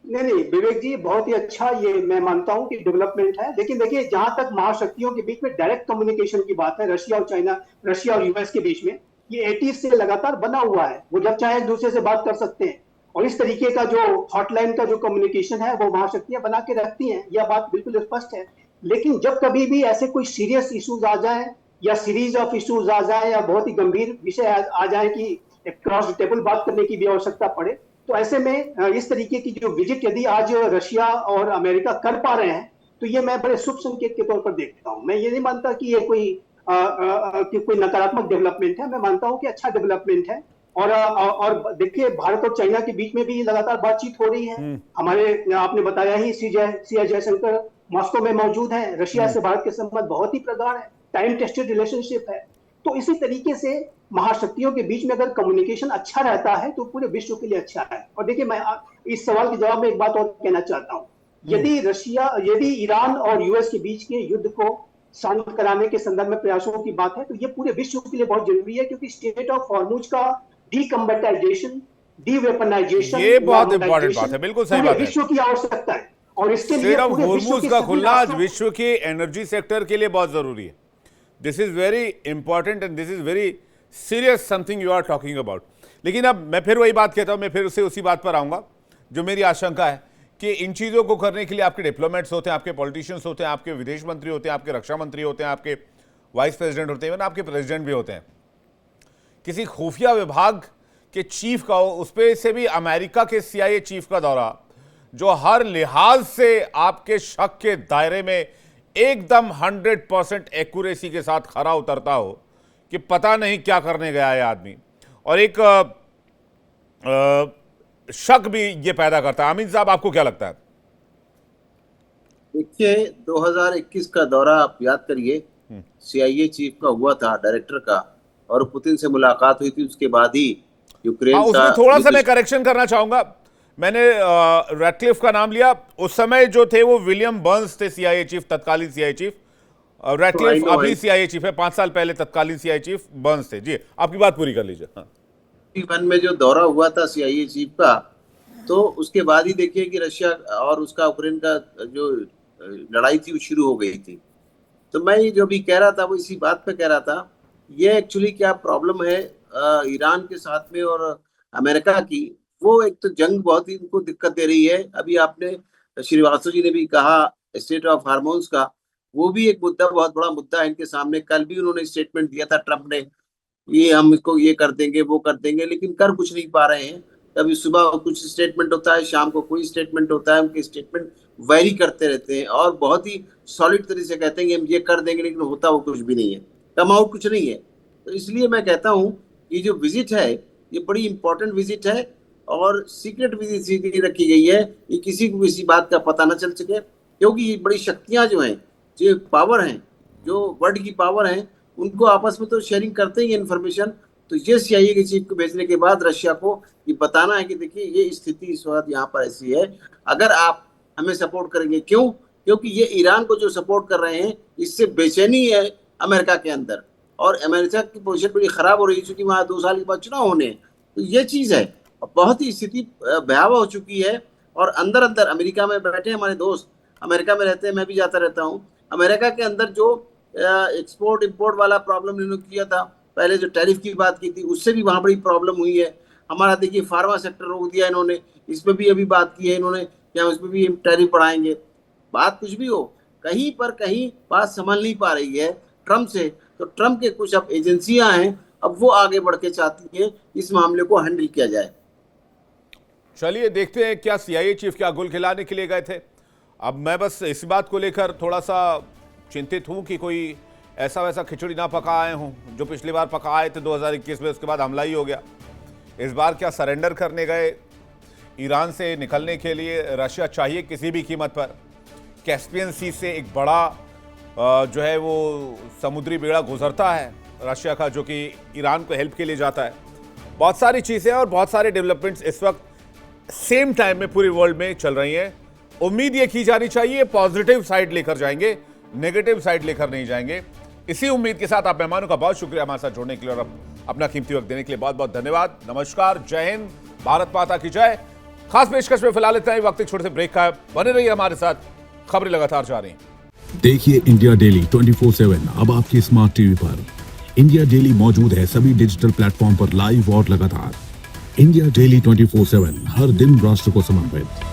नहीं, विवेक जी, बहुत ही अच्छा ये मैं मानता हूं कि डेवलपमेंट है। लेकिन देखिए, जहां तक महाशक्तियों के बीच में डायरेक्ट कम्युनिकेशन की बात है, रशिया और चाइना, रशिया और US के बीच में, ये 80s से लगातार बना हुआ है। वो जब चाहे एक दूसरे से बात कर सकते हैं, और इस तरीके का जो हॉटलाइन का जो कम्युनिकेशन है वो महाशक्तियां बना के रखती हैं, यह बात बिल्कुल स्पष्ट है। लेकिन जब कभी भी ऐसे कोई सीरियस इश्यूज आ जाए, या सीरीज ऑफ इश्यूज आ जाए, या बहुत ही गंभीर विषय आ जाए कि क्रॉस टेबल बात करने की भी आवश्यकता पड़े, तो ऐसे में इस तरीके की जो विजिट यदि आज रशिया और अमेरिका कर पा रहे हैं, तो ये मैं बड़े शुभ संकेत के तौर पर देखता हूं। मैं ये नहीं मानता कि ये कोई नकारात्मक डेवलपमेंट है, मैं मानता हूं कि अच्छा डेवलपमेंट है। और देखिए, भारत और चाइना के बीच में भी लगातार बातचीत हो रही है। हमारे, आपने बताया ही, सी जयशंकर मॉस्को में मौजूद है। रशिया से भारत के संबंध बहुत ही प्रगाढ़ है, टाइम टेस्टेड रिलेशनशिप है। तो इसी तरीके से महाशक्तियों के बीच में अगर कम्युनिकेशन अच्छा रहता है तो पूरे विश्व के लिए अच्छा है। और देखिए, मैं इस सवाल के जवाब में एक बात और कहना चाहता हूं। यदि ईरान और US के बीच के युद्ध को शांत कराने के संदर्भ में प्रयासों की बात है, तो ये पूरे विश्व के लिए बहुत जरूरी है, क्योंकि स्टेट ऑफ हॉर्मुज का डीकम्बेटाइजेशन, डीवेपनाइजेशन, ये बहुत इंपॉर्टेंट बात है, बिल्कुल सही बात है। विश्व की आवश्यकता है, और इसके लिए स्ट्रेट ऑफ हॉर्मुज का खुलना आज विश्व के एनर्जी सेक्टर के लिए बहुत जरूरी है। This is very important and this is very serious something you are talking about. लेकिन अब मैं फिर वही बात कहता हूं, मैं फिर उसी बात पर आऊंगा जो मेरी आशंका है कि इन चीज़ों को करने के लिए आपके डिप्लोमेट्स होते हैं, आपके पॉलिटिशियंस होते हैं, आपके विदेश मंत्री होते हैं, आपके रक्षा मंत्री होते हैं, आपके वाइस प्रेसिडेंट होते हैं, इवन आपके प्रेसिडेंट भी होते हैं। किसी खुफिया विभाग के चीफ का हो, उस पर से भी अमेरिका के CIA चीफ का दौरा, जो हर लिहाज से आपके शक के दायरे में एकदम 100% एक्यूरेसी के साथ खरा उतरता हो कि पता नहीं क्या करने गया है आदमी, और एक शक भी ये पैदा करता है। अमीन साहब, आपको क्या लगता है? देखिए, 2021 का दौरा आप याद करिए, CIA चीफ का हुआ था, डायरेक्टर का, और पुतिन से मुलाकात हुई थी, उसके बाद ही यूक्रेन का। उसमें थोड़ा सा मैं करेक्शन करना चाहूंगा, मैंने रैटक्लिफ का नाम लिया, उस समय जो थे वो विलियम बर्न्स थे CIA चीफ, तत्कालीन CIA चीफ। रैटक्लिफ अभी CIA चीफ है, 5 साल पहले तत्कालीन CIA चीफ बर्न्स थे। जी, आपकी बात पूरी कर लीजिए। हाँ, में जो दौरा हुआ था CIA चीफ का, तो उसके बाद ही देखिए कि रशिया और उसका यूक्रेन का जो लड़ाई थी वो शुरू हो गई थी। तो मैं जो भी कह रहा था वो इसी बात पे कह रहा था, ये एक्चुअली क्या प्रॉब्लम है ईरान के साथ में और अमेरिका की, वो एक तो जंग बहुत ही इनको दिक्कत दे रही है। अभी आपने श्रीवास्तव जी ने भी कहा स्टेट ऑफ हार्मोन्स का, वो भी एक मुद्दा, बहुत बड़ा मुद्दा है इनके सामने। कल भी उन्होंने स्टेटमेंट दिया था ट्रम्प ने, ये हम इसको ये कर देंगे वो कर देंगे, लेकिन कर कुछ नहीं पा रहे हैं। कभी सुबह कुछ स्टेटमेंट होता है, शाम को कोई स्टेटमेंट होता है, उनके स्टेटमेंट वैरी करते रहते हैं और बहुत ही सॉलिड तरीके से कहते हैं कि हम ये कर देंगे, लेकिन होता वो कुछ भी नहीं है, कम आउट कुछ नहीं है। तो इसलिए मैं कहता हूँ ये जो विजिट है ये बड़ी इंपॉर्टेंट विजिट है और सीक्रेट विजिट इसलिए रखी गई है कि किसी को किसी बात का पता न चल सके, क्योंकि ये बड़ी शक्तियां जो हैं, जो पावर हैं, जो वर्ल्ड की पावर हैं, उनको आपस में तो शेयरिंग करते ही इन्फॉर्मेशन। तो ये CIA के चीफ को भेजने के बाद रशिया को ये बताना है कि देखिए ये स्थिति इस वक्त यहाँ पर ऐसी है, अगर आप हमें सपोर्ट करेंगे। क्यों? क्योंकि ये ईरान को जो सपोर्ट कर रहे हैं, इससे बेचैनी है अमेरिका के अंदर, और अमेरिका की पोजीशन बड़ी खराब हो रही है क्योंकि वहाँ 2 साल के बाद चुनाव होने हैं। तो ये चीज़ है, बहुत ही स्थिति भयावह हो चुकी है। और अंदर अंदर अमेरिका में बैठे हमारे दोस्त, अमेरिका में रहते हैं, मैं भी जाता रहता हूँ। अमेरिका के अंदर जो एक्सपोर्ट इंपोर्ट वाला प्रॉब्लम इन्होंने किया था, पहले जो टैरिफ की बात की थी, उससे भी वहाँ बड़ी प्रॉब्लम हुई है। हमारा देखिए फार्मा सेक्टर रोक दिया इन्होंने, इसमें भी अभी बात की है इन्होंने कि हम इसमें भी टैरिफ बढ़ाएंगे। बात कुछ भी हो, कहीं पर कहीं बात संभल नहीं पा रही है ट्रम्प से। तो ट्रम्प के कुछ अब एजेंसियां हैं, अब वो आगे बढ़ के चाहती हैं इस मामले को हैंडल किया जाए। चलिए देखते हैं क्या CIA चीफ क्या गुल खिलाने के लिए गए थे। अब मैं बस इस बात को लेकर थोड़ा सा चिंतित हूं कि कोई ऐसा वैसा खिचड़ी ना पका आए हों जो पिछली बार पका आए थे 2021 में, उसके बाद हमला ही हो गया। इस बार क्या सरेंडर करने गए? ईरान से निकलने के लिए रशिया चाहिए किसी भी कीमत पर। कैस्पियन सी से एक बड़ा जो है वो समुद्री बेड़ा गुजरता है रशिया का, जो कि ईरान को हेल्प के लिए जाता है। बहुत सारी चीज़ें और बहुत सारे डेवलपमेंट्स इस वक्त सेम टाइम में पूरी वर्ल्ड में चल रही हैं। उम्मीद ये की जानी चाहिए पॉजिटिव साइड लेकर जाएंगे, नेगेटिव साइड लेकर नहीं जाएंगे। इसी उम्मीद के साथ आप मेहमानों का बहुत शुक्रिया हमारे साथ जुड़ने के लिए और अपना कीमती वक्त देने के लिए बहुत बहुत धन्यवाद। नमस्कार, जय हिंद, भारत माता की जय। खास पेशकश में फिलहाल इतना ही, वक्त एक छोटे से ब्रेक का है। बने रहिए हमारे साथ, खबरें लगातार जारी हैं। देखिए इंडिया डेली 24/7 अब आपकी स्मार्ट टीवी पर। इंडिया डेली मौजूद है सभी डिजिटल प्लेटफॉर्म पर लाइव और लगातार। इंडिया डेली 24/7 हर दिन राष्ट्र को समर्पित।